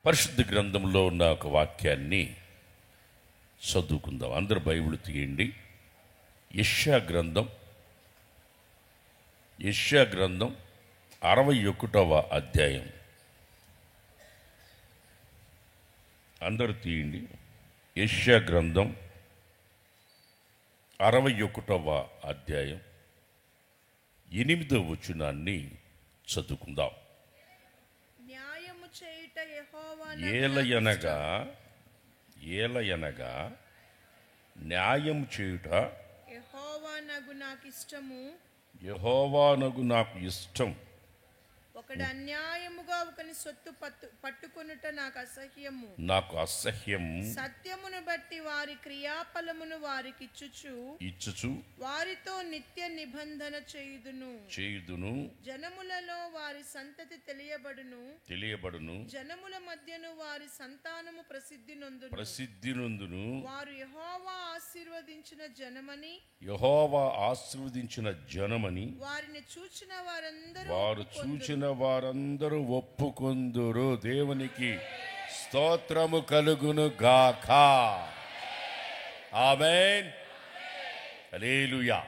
పరిశుద్ధ గ్రంథంలో ఉన్న ఒక వాక్యాన్ని చదువుకుందాం. అందరు బైబిల్ తీయండి. యెషయా గ్రంథం 61వ అధ్యాయం. అందరూ తీయండి. యెషయా గ్రంథం 61వ అధ్యాయం 8వ వచనాన్ని చదువుకుందాం. న్యాయము చేయుట యెహోవా ఏలయనగా న్యాయం చేయుట యెహోవానగు నాకు ఇష్టము. యెహోవానగు నాకు ఇష్టం. ఒకడు అన్యాయముగా ఒకని సొత్తు పట్టుకొనుట నాకు అసహ్యము. సత్యమును బట్టి వారి క్రియాఫలమును వారికి ఇచ్చుచు వారితో నిత్య నిబంధన చేయుదును. జనములలో వారి సంతతి తెలియబడును. జనముల మధ్యను వారి సంతానము ప్రసిద్ధి నొందును. వారు యెహోవా ఆశీర్వదించిన జనమని వారిని చూచిన వారందరూ ఒప్పుకొందురు. దేవునికి స్తోత్రము కలుగును గాక. ఆమేన్. హల్లెలూయా.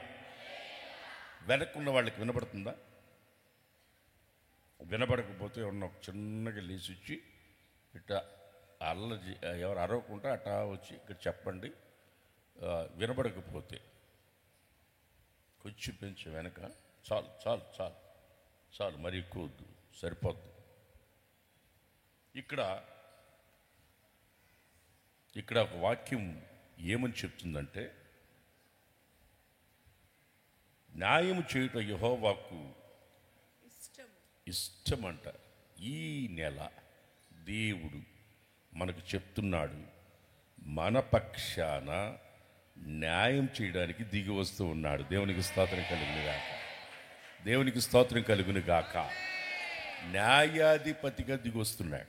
వెనక్కున్న వాళ్ళకి వినపడుతుందా? వినపడకపోతే ఉన్న ఒక చిన్నగా లేచిచ్చి ఇట్లా ఎవరు అరవకుండా అట్టా వచ్చి ఇక్కడ చెప్పండి. వినపడకపోతే కొంచెం పెంచి వెనక చాలు చాలు చాలు చాలు, మరి ఎక్కువ వద్దు, సరిపోద్దు. ఇక్కడ ఒక వాక్యం ఏమని చెప్తుందంటే, న్యాయం చేయుట యెహోవాకు ఇష్టమంట. ఈ నెల దేవుడు మనకు చెప్తున్నాడు, మన పక్షాన న్యాయం చేయడానికి దిగి వస్తూ ఉన్నాడు. దేవునికి స్తోత్రం కలుగును గాక. న్యాయాధిపతిగా దిగొస్తున్నాడు.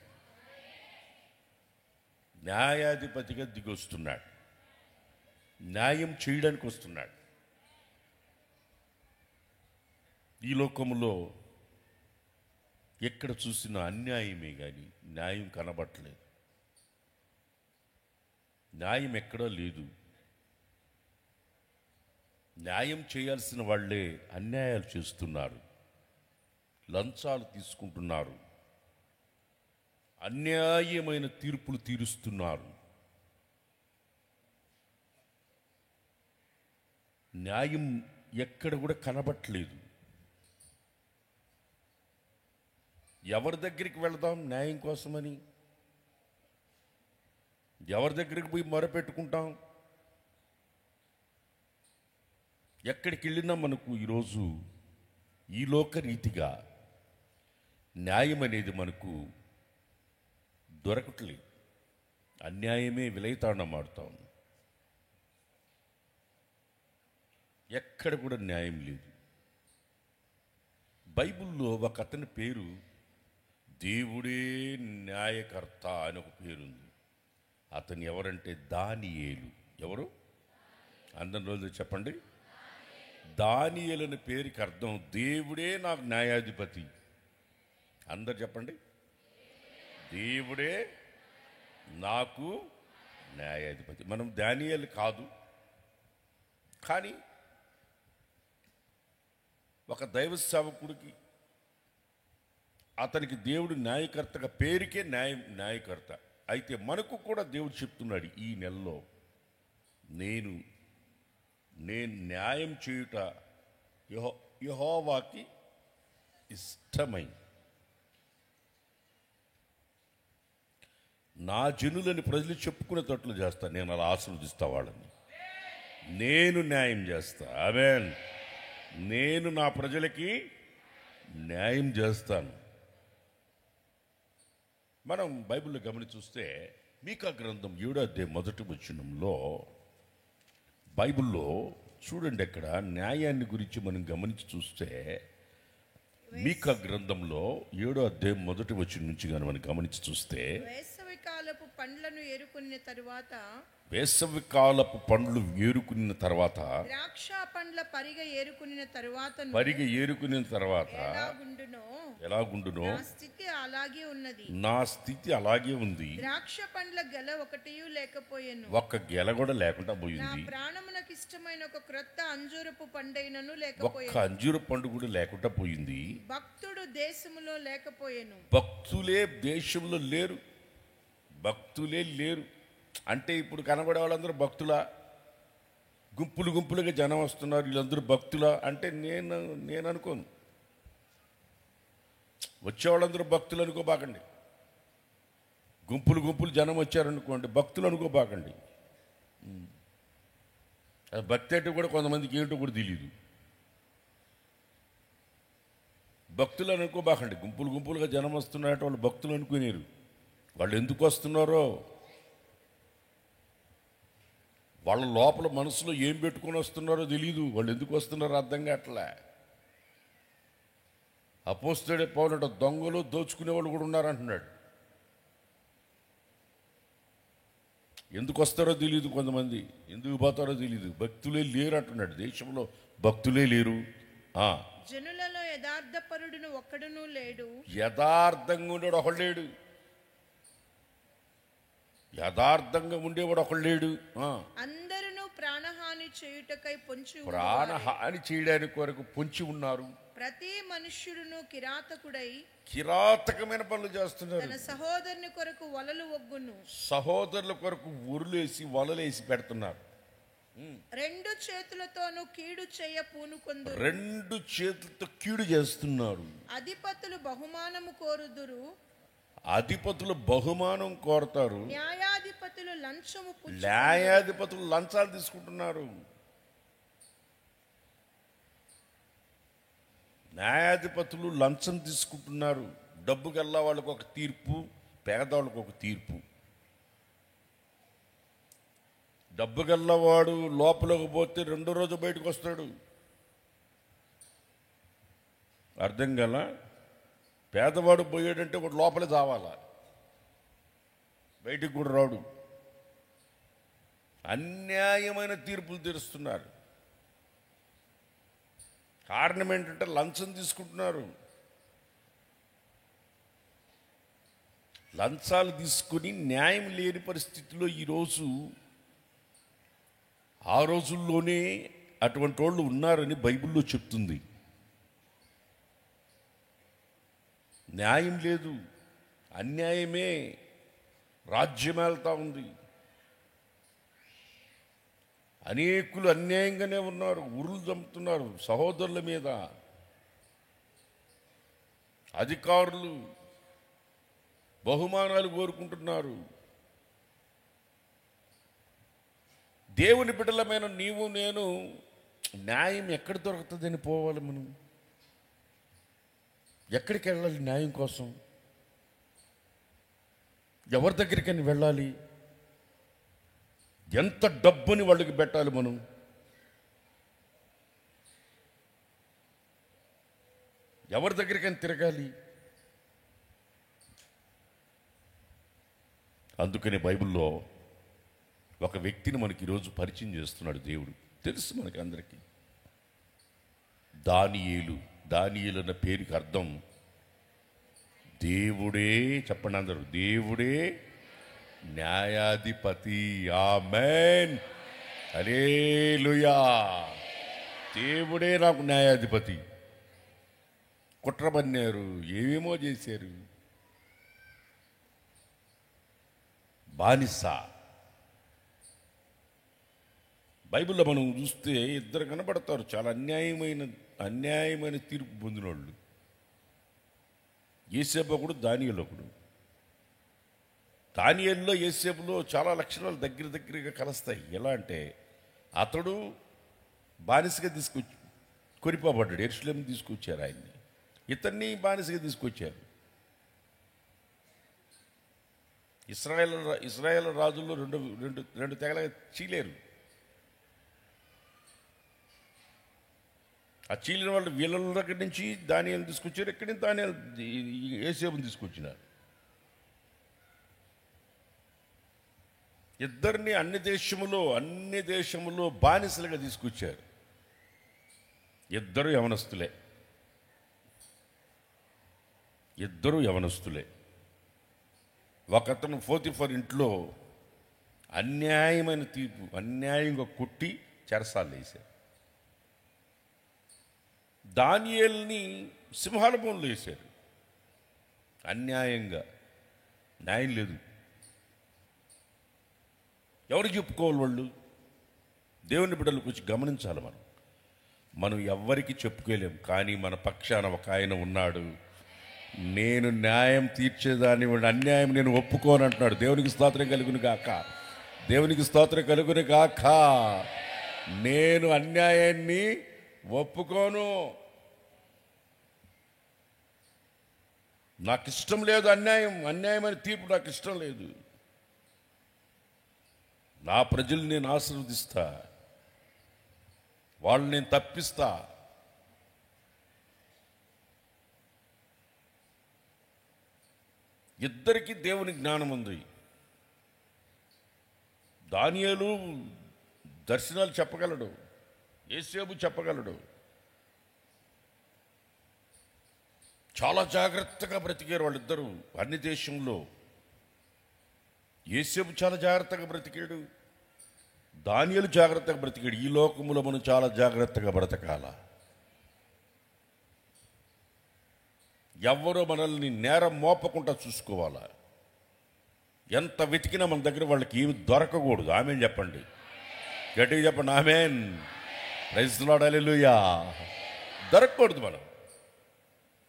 న్యాయం చేయడానికి వస్తున్నాడు. ఈ లోకంలో ఎక్కడ చూసినా అన్యాయమే కానీ న్యాయం కనబట్టలేదు. న్యాయం ఎక్కడా లేదు. న్యాయం చేయాల్సిన వాళ్ళే అన్యాయాలు చేస్తున్నారు, లంచాలు తీసుకుంటున్నారు, అన్యాయమైన తీర్పులు తీరుస్తున్నారు. న్యాయం ఎక్కడ కూడా కనబట్టలేదు. ఎవరి దగ్గరికి వెళదాం న్యాయం కోసమని? ఎవరి దగ్గరికి పోయి మొరపెట్టుకుంటాం? ఎక్కడికి వెళ్ళినా మనకు ఈరోజు ఈ లోకరీతిగా న్యాయం అనేది మనకు దొరకట్లేదు. అన్యాయమే విలయతాండం ఆడుతాం. ఎక్కడ కూడా న్యాయం లేదు. బైబిల్లో ఒక అతని పేరు దేవుడే న్యాయకర్త అని ఒక పేరుంది. అతను ఎవరంటే దానియేలు. ఎవరు? అందరి రోజులు చెప్పండి. దానియేలు అనే పేరుకి అర్థం దేవుడే నాకు న్యాయాధిపతి. అందరు చెప్పండి. దేవుడే నాకు న్యాయాధిపతి. మనం దానియేలు కాదు, కానీ ఒక దైవ సేవకుడికి అతనికి దేవుడు న్యాయకర్తగా పేరుకే న్యాయకర్త. అయితే మనకు కూడా దేవుడు చెప్తున్నాడు, ఈ నెలలో నేను న్యాయం చేయుట యెహోవాకి ఇష్టమై నా జనులని ప్రజలు చెప్పుకునేటట్లు చేస్తాను. నేను అలా ఆశీర్వదిస్తా వాళ్ళని. నేను న్యాయం చేస్తా. ఆమేన్. నేను నా ప్రజలకి న్యాయం చేస్తాను. మనం బైబిల్లో గమనించి చూస్తే మీకా గ్రంథం 7వ అధ్యాయం 1వ వచనంలో బైబిల్లో చూడండి, అక్కడ న్యాయాన్ని గురించి మనం గమనించి చూస్తే మీకా గ్రంథంలో 7వ అధ్యాయం 1వ వచనం నుంచి కానీ మనం గమనించి చూస్తే, వేసవి కాలపు పండ్లను ఏరుకున్న తరువాత వేసవి కాలపు పండ్లు ఏరుకున్న తర్వాత ద్రాక్ష పండ్ల పరిగె ఏరుకున్న తర్వాత ఎలాగుండునో నా స్థితి అలాగే ఉన్నది. నా స్థితి అలాగే ఉంది. ద్రాక్ష పండ్ల గెల ఒకటియు లేకపోయెను, ఒక్క గెల కూడా లేకుండా నా పోయింది. ప్రాణమునకు ఇష్టమైన ఒక క్రొత్త అంజూరపు పండైనను ఒక్క లేకపోయెను. అంజూర పండు కూడా లేకుండా పోయింది. భక్తుడు దేశములో లేకపోయెను. భక్తులే దేశంలో లేరు. భక్తులే లేరు అంటే ఇప్పుడు కనబడే వాళ్ళందరూ భక్తులా? గుంపులు గుంపులుగా జనం వస్తున్నారు, వీళ్ళందరూ భక్తులా అంటే నేను అనుకోను. వచ్చేవాళ్ళందరూ భక్తులు అనుకోబాకండి. గుంపులు గుంపులు జనం వచ్చారనుకోండి, భక్తులు అనుకోబాకండి. అది భక్తి అంటే కూడా కొంతమందికి ఏంటో కూడా తెలియదు. భక్తులు అనుకోబాకండి. గుంపులు గుంపులుగా జనం వస్తున్నారంటే వాళ్ళు భక్తులు అనుకునేరు. వాళ్ళు ఎందుకు వస్తున్నారో, వాళ్ళ లోపల మనసులో ఏం పెట్టుకొని వస్తున్నారో తెలియదు. వాళ్ళు ఎందుకు వస్తున్నారో అర్థం కావట్లే. అపోస్తలుడైన పౌలు దొంగలు దోచుకునే వాళ్ళు కూడా ఉన్నారంటున్నాడు. ఎందుకు వస్తారో తెలియదు, కొంతమంది ఎందుకు పోతారో తెలియదు. భక్తులే లేరు అంటున్నాడు. దేశంలో భక్తులే లేరు. జనులలో యథార్థపరుడును ఒక్కడును లేడు. యథార్థంగా ఉండేవాడు ఒకడు లేడు. యథార్థంగా ఉండేవాడు ఒకడు లేడు. అందరూ ప్రాణహాని చేయుటకై పొంచి ప్రాణహాని చేయడానికి కొరకు పొంచి ఉన్నారు. ప్రతి మనుష్యుడును కిరాతకమైన పనులు చేస్తున్నారు. తన సహోదరుని కొరకు వలలు ఒగ్గును. సహోదరుల కొరకు ఉరులేసి వలలేసి పెడుతున్నారు. రెండు చేతులతోనూ కీడు చేయ పూనుకొందురు. రెండు చేతులతో కీడు చేస్తున్నారు. అధిపతులు బహుమానము కోరుదురు. అధిపతులు బహుమానం కోరతారు. న్యాయాధిపతులు లంచాలు తీసుకుంటున్నారు. న్యాయాధిపతులు లంచం తీసుకుంటున్నారు. డబ్బు గల్లా వాళ్ళకు ఒక తీర్పు, పేదవాళ్ళకు ఒక తీర్పు. డబ్బు గల్లవాడు లోపలికి పోతే రెండో రోజు బయటకు వస్తాడు. అర్థం గల పేదవాడు పోయాడంటే వాడు లోపలే చావాలా, బయటికి కూడా రాడు. అన్యాయమైన తీర్పులు తీరుస్తున్నారు. కారణం ఏంటంటే లంచం తీసుకుంటున్నారు. లంచాలు తీసుకుని న్యాయం లేని పరిస్థితిలో ఈరోజు, ఆ రోజుల్లోనే అటువంటి వాళ్ళు ఉన్నారని బైబిల్లో చెప్తుంది. న్యాయం లేదు, అన్యాయమే రాజ్యం వెళ్తా ఉంది. అనేకులు అన్యాయంగానే ఉన్నారు. ఉరులు చంపుతున్నారు సహోదరుల మీద. అధికారులు బహుమానాలు కోరుకుంటున్నారు. దేవుని బిడ్డలమైన నీవు నేను న్యాయం ఎక్కడ దొరుకుతుందని పోవాలి. మనం ఎక్కడికి వెళ్ళాలి? న్యాయం కోసం ఎవరి దగ్గరికని వెళ్ళాలి? ఎంత డబ్బుని వాళ్ళకి పెట్టాలి? మనం ఎవరి దగ్గరికని తిరగాలి? అందుకనే బైబిల్లో ఒక వ్యక్తిని మనకి ఈరోజు పరిచయం చేస్తున్నాడు దేవుడు. తెలుసు మనకి అందరికీ, దానియేలు. దానియేలు అన్న పేరుకి అర్థం దేవుడే. చెప్పండి అందరూ, దేవుడే న్యాయాధిపతి. ఆమేన్, హల్లెలూయా. దేవుడే నాకు న్యాయాధిపతి. కుట్రబన్నారు, ఏమేమో చేశారు. బానిస. బైబిల్లో మనం చూస్తే ఇద్దరు కనబడతారు, చాలా అన్యాయమైన తీర్పు పొందిన వాళ్ళు. యోసేపు ఒకడు, దానియేలు ఒకడు. దానియేలులో యోసేపులో చాలా లక్షణాలు దగ్గరగా కలుస్తాయి. ఎలా అంటే, అతడు బానిసగా కొనిపోబడ్డాడు. యెరూషలేము తీసుకొచ్చారు ఆయన్ని. ఇతన్ని బానిసగా తీసుకొచ్చారు. ఇశ్రాయేల్ రాజుల్లో రెండు తెగలుగా చీలేరు. ఆ చీలిన వాళ్ళు వీళ్ళ దగ్గర నుంచి దానియేలు తీసుకొచ్చారు. ఎక్కడి నుంచి యోసేపుని తీసుకొచ్చినారు. ఇద్దరిని అన్ని దేశములో బానిసలుగా తీసుకొచ్చారు. ఇద్దరు యవనస్తులే. ఒకతను పోతిఫర్ ఇంట్లో అన్యాయమైన తీర్పు, అన్యాయంగా కొట్టి చెరసాలు వేశారు. దానియేలుని సింహాల బోన్లో వేశారు. అన్యాయంగా, న్యాయం లేదు. ఎవరు చెప్పుకోవాలి? వాళ్ళు దేవుని బిడ్డలకు వచ్చి గమనించాలి. మనం ఎవ్వరికి చెప్పుకోలేం. కానీ మన పక్షాన ఒక ఆయన ఉన్నాడు. నేను న్యాయం తీర్చేదాన్ని, వాడు అన్యాయం నేను ఒప్పుకోను అంటున్నాడు. దేవునికి స్తోత్రం కలుగును గాక. దేవునికి స్తోత్రం కలుగును గాక. నేను అన్యాయాన్ని ఒప్పుకోను. నాకు ఇష్టం లేదు అన్యాయమైన తీర్పు నాకు ఇష్టం లేదు. నా ప్రజలు నేను ఆశీర్వదిస్తా, వాళ్ళని నేను తప్పిస్తా. ఇద్దరికి దేవుని జ్ఞానం ఉంది. దానియేలు దర్శనాలు చెప్పగలడు, యేసేపు చెప్పగలడు. చాలా జాగ్రత్తగా బ్రతికారు వాళ్ళిద్దరూ అన్ని దేశంలో. యేసేపు చాలా జాగ్రత్తగా బ్రతికాడు, దానియేలు జాగ్రత్తగా బ్రతికాడు. ఈ లోకములో మనం చాలా జాగ్రత్తగా బ్రతకాల. ఎవరో మనల్ని నేరం మోపకుండా చూసుకోవాలా. ఎంత వెతికినా మన దగ్గర వాళ్ళకి ఏమి దొరకకూడదు. ఆమెన్ చెప్పండి, గట్టిగా చెప్పండి ఆమెన్. ప్రైజ్ ది లార్డ్, హల్లెలూయా. దొరకకూడదు.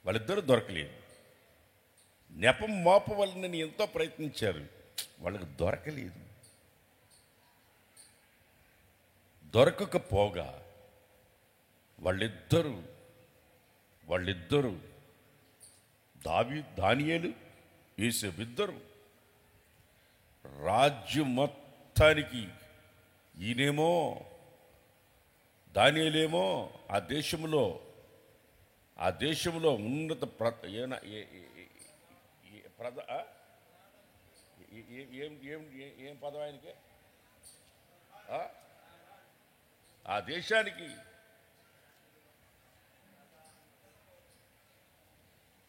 వాళ్ళిద్దరూ దొరకలేదు. నెపం మోపవలనని ఎంతో ప్రయత్నించారు, వాళ్ళకి దొరకలేదు. దొరకకపోగా వాళ్ళిద్దరూ దానియేలు యేసేపు ఇద్దరు రాజ్యం మొత్తానికి, ఈయనేమో దానియేలేమో ఆ దేశంలో ఉన్నత ఏం పదం ఆయనకి? ఆ దేశానికి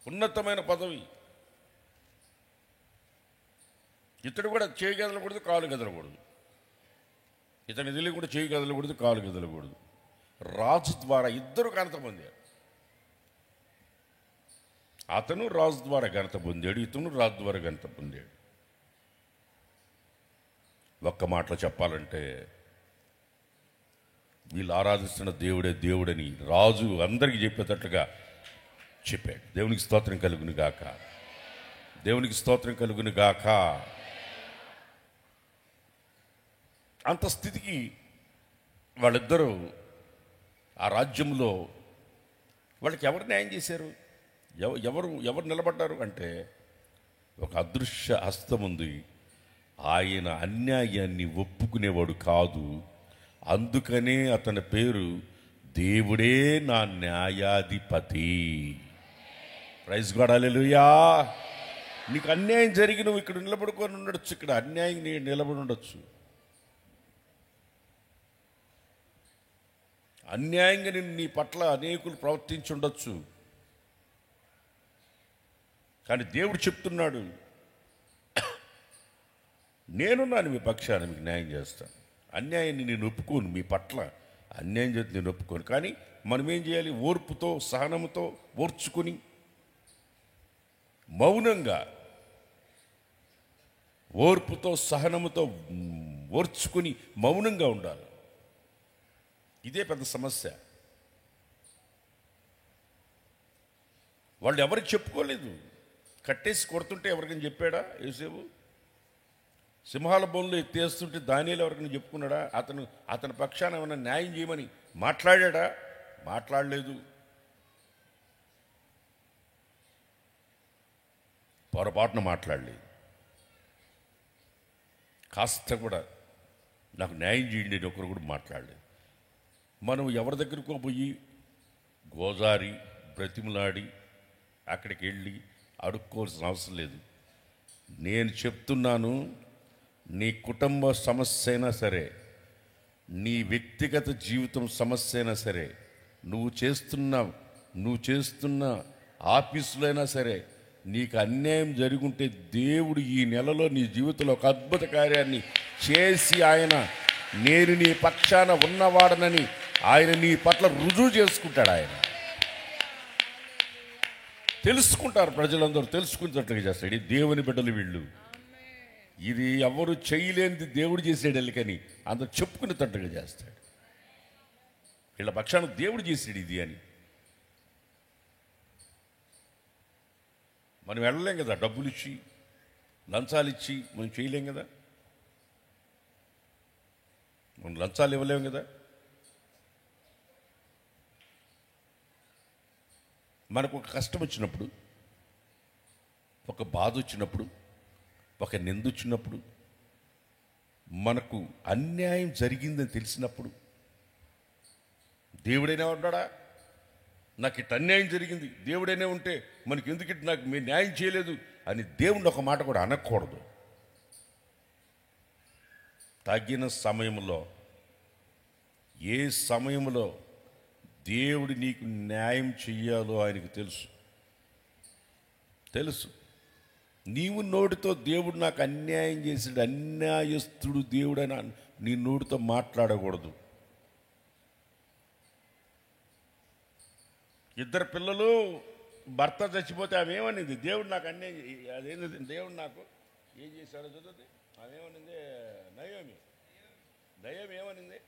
ఉన్నతమైన పదవి. ఇతడు కూడా చేయి కదలకూడదు, కాలు కదలకూడదు. ఇతని తెలియ కూడా చేయి కదలకూడదు, కాలు కదలకూడదు. రాజు ద్వారా ఇద్దరు ఘనత పొందారు. అతను రాజు ద్వారా ఘనత పొందాడు, ఇతను రాజు ద్వారా ఘనత పొందాడు. ఒక్క మాటలో చెప్పాలంటే వీళ్ళు ఆరాధిస్తున్న దేవుడని రాజు అందరికీ చెప్పేటట్లుగా చెప్పాడు. దేవునికి స్తోత్రం కలుగును గాక. దేవునికి స్తోత్రం కలుగును గాక. అంత స్థితికి వాళ్ళిద్దరూ ఆ రాజ్యంలో వాళ్ళకి ఎవరు న్యాయం చేశారు? ఎవరు నిలబడ్డారు అంటే ఒక అదృశ్య హస్తం ఉంది. ఆయన అన్యాయాన్ని ఒప్పుకునేవాడు కాదు. అందుకనే అతని పేరు దేవుడే నా న్యాయాధిపతి. ప్రైజ్ గాడ్, హల్లెలూయా. నీకు అన్యాయం జరిగి నువ్వు ఇక్కడ నిలబడుకొని ఉండొచ్చు, ఇక్కడ అన్యాయం నీ నిలబడి ఉండొచ్చు. అన్యాయంగా నీ పట్ల అనేకులు ప్రవర్తించి ఉండొచ్చు. కానీ దేవుడు చెప్తున్నాడు, నేనున్నాను మీ పక్షాన, మీకు న్యాయం చేస్తాను. అన్యాయాన్ని నేను ఒప్పుకోను, మీ పట్ల అన్యాయం చేసి నేను ఒప్పుకోను. కానీ మనం ఏం చేయాలి? ఓర్పుతో సహనముతో ఓర్చుకొని మౌనంగా, ఓర్పుతో సహనముతో ఓర్చుకొని మౌనంగా ఉండాలి. ఇదే పెద్ద సమస్య. వాళ్ళు ఎవరికి చెప్పుకోలేదు. కట్టేసి కొడుతుంటే ఎవరికైనా చెప్పాడా యేసేపు? సింహాల బోన్లో ఎత్తేస్తుంటే దానియేలు ఎవరికైనా చెప్పుకున్నాడా? అతని పక్షాన ఏమైనా న్యాయం చేయమని మాట్లాడా? మాట్లాడలేదు. పొరపాటున మాట్లాడలేదు. కాస్త కూడా నాకు న్యాయం చేయండి అని ఒకరు కూడా మాట్లాడలేదు. మనం ఎవరి దగ్గరకో పోయి గోజారి బ్రతిమలాడి అక్కడికి వెళ్ళి అడుక్కోవాల్సిన అవసరం లేదు. నేను చెప్తున్నాను, నీ కుటుంబ సమస్య అయినా సరే, నీ వ్యక్తిగత జీవితం సమస్య అయినా సరే, నువ్వు చేస్తున్న ఆఫీసులో అయినా సరే, నీకు అన్యాయం జరుగుంటే దేవుడు ఈ నెలలో నీ జీవితంలో ఒక అద్భుత కార్యాన్ని చేసి నేను నీ పక్షాన ఉన్నవాడనని ఆయన నీ పట్ల రుజువు చేసుకుంటాడు. ఆయన తెలుసుకుంటారు, ప్రజలందరూ తెలుసుకునేటట్లుగా చేస్తాడు. ఈ దేవుని బిడ్డలు వీళ్ళు, ఇది ఎవరు చేయలేనిది దేవుడు చేసేడు కానీ అందరూ చెప్పుకునేటట్టుగా చేస్తాడు. వీళ్ళ పక్షాన దేవుడు చేసాడు ఇది అని. మనం వెళ్ళలేం కదా, డబ్బులు ఇచ్చి లంచాలు ఇచ్చి మనం చేయలేం కదా, మనం లంచాలు ఇవ్వలేం కదా. మనకు ఒక కష్టం వచ్చినప్పుడు, ఒక బాధ వచ్చినప్పుడు, ఒక నింద వచ్చినప్పుడు, మనకు అన్యాయం జరిగిందని తెలిసినప్పుడు దేవుడైనా ఉన్నాడా, నాకు ఇటు అన్యాయం జరిగింది, దేవుడైనా ఉంటే మనకి ఎందుకు ఇటు నాకు మీరు న్యాయం చేయలేదు అని దేవుడిని ఒక మాట కూడా అనకూడదు. తగిన సమయంలో, ఏ సమయంలో దేవుడు నీకు న్యాయం చెయ్యాలో ఆయనకు తెలుసు. నీవు నోటితో దేవుడు నాకు అన్యాయం చేసాడు, అన్యాయస్తుడు దేవుడు అని నీ నోటితో మాట్లాడకూడదు. ఇద్దరు పిల్లలు, భర్త చచ్చిపోతే ఆమె ఏమనింది, దేవుడు నాకు అన్యాయం, అదేంది దేవుడు నాకు ఏం చేశాడో చదువుతుంది. ఆమె ఏమనింది, నయోమి ఏమనింది,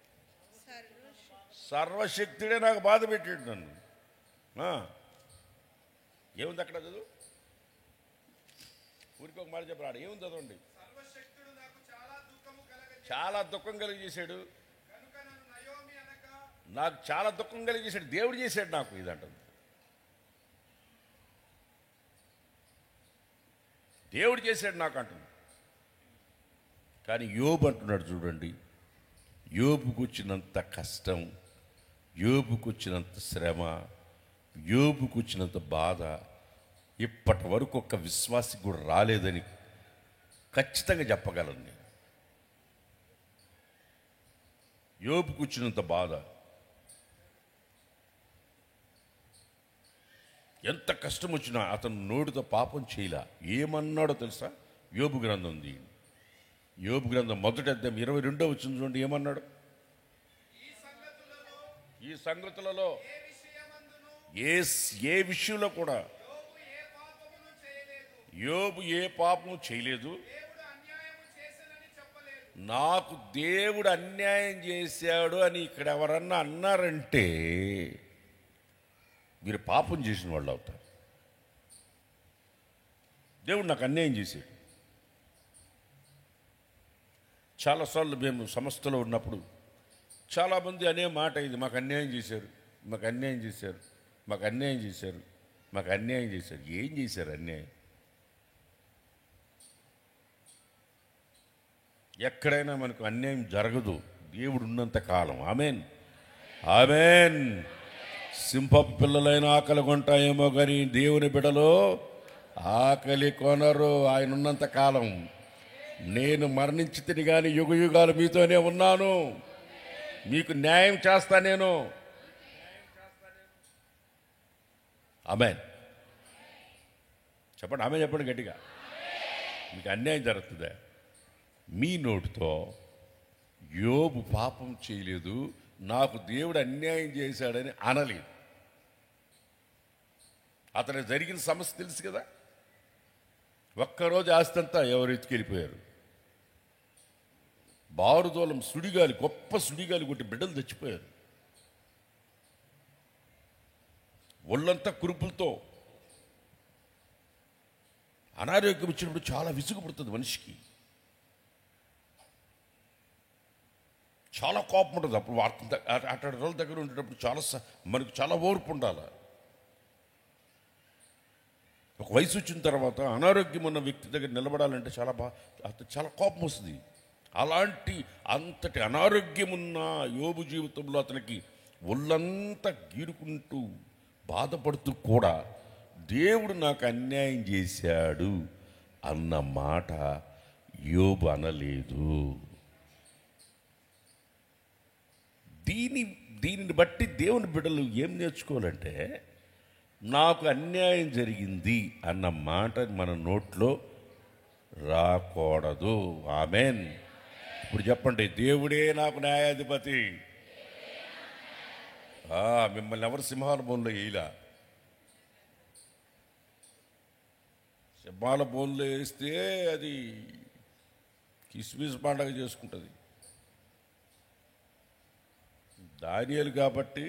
సర్వశక్తుడే నాకు బాధ పెట్టాడు నన్ను. ఏముంది అక్కడ చదువు, ఊరికి ఒక మాట చెప్పరాడు, ఏముంది చదవండి. చాలా దుఃఖం కలిగజేశాడు, నాకు చాలా దుఃఖం కలిగజేశాడు, దేవుడు చేశాడు నాకు ఇదంటుంది. దేవుడు చేశాడు నాకు అంటుంది. కానీ యోబు అంటున్నాడు చూడండి, యోబుకు వచ్చినంత కష్టం, యోబుకు వచ్చినంత శ్రమ, యోబుకు వచ్చినంత బాధ ఇప్పటి వరకు ఒక్క విశ్వాసికి కూడా రాలేదని ఖచ్చితంగా చెప్పగలను నేను. యోబుకు వచ్చినంత బాధ, ఎంత కష్టం వచ్చినా అతను నోటితో పాపం చేయలే. ఏమన్నాడో తెలుసా, యోబు గ్రంథం ఉంది, యోబు గ్రంథం మొదటి అధ్యాయం 22వ వచనం చూడండి, ఏమన్నాడు, ఈ సంగతులలో ఏ విషయంలో కూడా యోబు ఏ పాపము చేయలేదు, నాకు దేవుడు అన్యాయం చేశాడు అని ఇక్కడ ఎవరన్నా అన్నారంటే మీరు పాపం చేసిన వాళ్ళు అవుతారు. దేవుడు నాకు అన్యాయం చేశాడు. చాలాసార్లు మేము సంస్థలో ఉన్నప్పుడు చాలామంది అనే మాట ఇది, మాకు అన్యాయం చేశారు, మాకు అన్యాయం చేశారు, మాకు అన్యాయం చేశారు, మాకు అన్యాయం చేశారు. ఏం చేశారు అన్యాయం? ఎక్కడైనా మనకు అన్యాయం జరగదు దేవుడు ఉన్నంత కాలం. Amen, amen. సింహపు పిల్లలైన ఆకలి కొంటాయేమో కానీ దేవుని బిడ్డలో ఆకలి కొనరు ఆయన ఉన్నంత కాలం. నేను మరణించితిని కానీ యుగ యుగాలు మీతోనే ఉన్నాను, మీకు న్యాయం చేస్తా నేను. ఆమేన్ చెప్పండి, ఆమె చెప్పండి గట్టిగా. మీకు అన్యాయం జరుగుతుందా? మీ నోటితో యోబు పాపం చేయలేదు, నాకు దేవుడు అన్యాయం చేశాడని అనలేదు. అతనికి జరిగిన సమస్య తెలుసు కదా. ఒక్కరోజు ఆస్తంతా ఎవరు ఎత్తుకెళ్ళిపోయారు. బారుదోలం సుడిగాలి, గొప్ప సుడిగాలి కొట్టి బిడ్డలు చచ్చిపోయారు. ఒళ్ళంతా కురుపులతో అనారోగ్యం వచ్చినప్పుడు చాలా విసుగుపడుతుంది మనిషికి, చాలా కోపం ఉంటుంది. అప్పుడు అట్లాంటి రోజుల దగ్గర ఉండేటప్పుడు మనకు చాలా ఓర్పు ఉండాలి. ఒక వయసు వచ్చిన తర్వాత అనారోగ్యం ఉన్న వ్యక్తి దగ్గర నిలబడాలంటే చాలా కోపం వస్తుంది. అంతటి అనారోగ్యం ఉన్న యోబు జీవితంలో అతనికి ఒళ్ళంతా గీరుకుంటూ బాధపడుతూ కూడా దేవుడు నాకు అన్యాయం చేశాడు అన్న మాట యోబు అనలేదు. దీనిని బట్టి దేవుని బిడ్డలు ఏం నేర్చుకోవాలంటే, నాకు అన్యాయం జరిగింది అన్న మాట మన నోట్లో రాకూడదు. ఆమెన్. ఇప్పుడు చెప్పండి, దేవుడే నాకు న్యాయాధిపతి. మిమ్మల్ని ఎవరు సింహాల బోన్లో వేయలా. సింహాల బోన్లో వేస్తే అది కిస్మిస్ పండగ చేసుకుంటుంది. దానియేలు కాబట్టి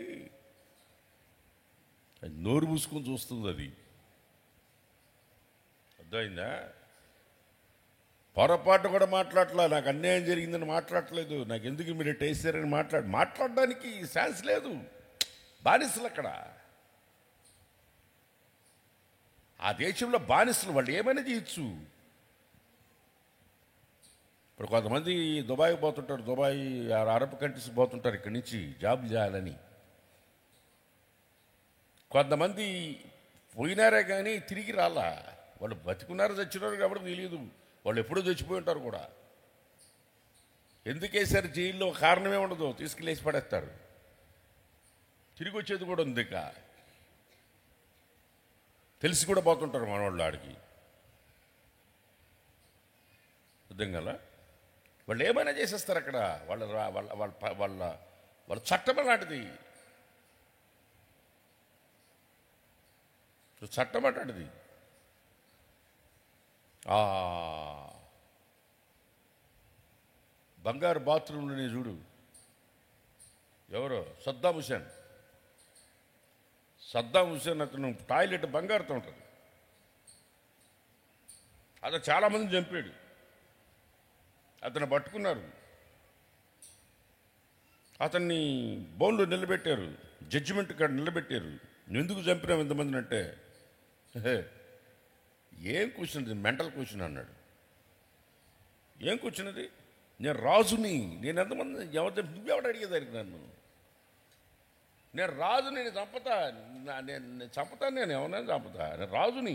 అది నోరు మూసుకొని చూస్తుంది. అది అర్థమైందా? పొరపాటు కూడా మాట్లాడట్లా. నాకు అన్యాయం జరిగిందని మాట్లాడట్లేదు. నాకు ఎందుకు మీరు టేసారని మాట్లాడడానికి ఛాన్స్ లేదు. బానిసలు అక్కడ, ఆ దేశంలో బానిసలు, వాళ్ళు ఏమైనా చేయొచ్చు. ఇప్పుడు కొంతమంది దుబాయ్ పోతుంటారు, దుబాయ్ అరబ్ కంట్రీస్ పోతుంటారు ఇక్కడి నుంచి జాబ్ చేయాలని. కొంతమంది పోయినారే కానీ తిరిగి రాలా. వాళ్ళు బతికున్నారు చచ్చినారు కాబట్టి తెలియదు. వాళ్ళు ఎప్పుడూ చచ్చిపోయి ఉంటారు కూడా. ఎందుకు వేశారు జైల్లో కారణమే ఉండదు, తీసుకెళ్ళేసి పడేస్తారు. తిరిగి వచ్చేది కూడా ఉంది. ఇక తెలిసి కూడా పోతుంటారు మనవాళ్ళు ఆడికి. అర్థం కదా? వాళ్ళు ఏమైనా చేసేస్తారు అక్కడ. వాళ్ళ వాళ్ళ వాళ్ళ వాళ్ళ వాళ్ళ చట్టం అలాంటిది. చట్టం అట్లాంటిది. బంగారు బాత్రూంలోనే చూడు, ఎవరో సద్దాం హుసేన్ అతను టాయిలెట్ బంగారుతో ఉంటుంది. అతను చాలామంది చంపాడు. అతను పట్టుకున్నారు, అతన్ని బోన్లో నిలబెట్టారు, జడ్జిమెంట్ కాడ నిలబెట్టారు. ఎందుకు చంపినావు ఎంతమందిని అంటే, ఏం క్వశ్చన్ అది, మెంటల్ క్వశ్చన్ అన్నాడు. ఏం క్వశ్చన్ అది? నేను రాజుని, నేను ఎంతమంది నువ్వెవడు అడిగేదానికి నన్ను? నేను రాజు, నేను చంపుతా, నేను చంపుతాను, నేను ఎవరైనా చంపుతా, నేను రాజుని.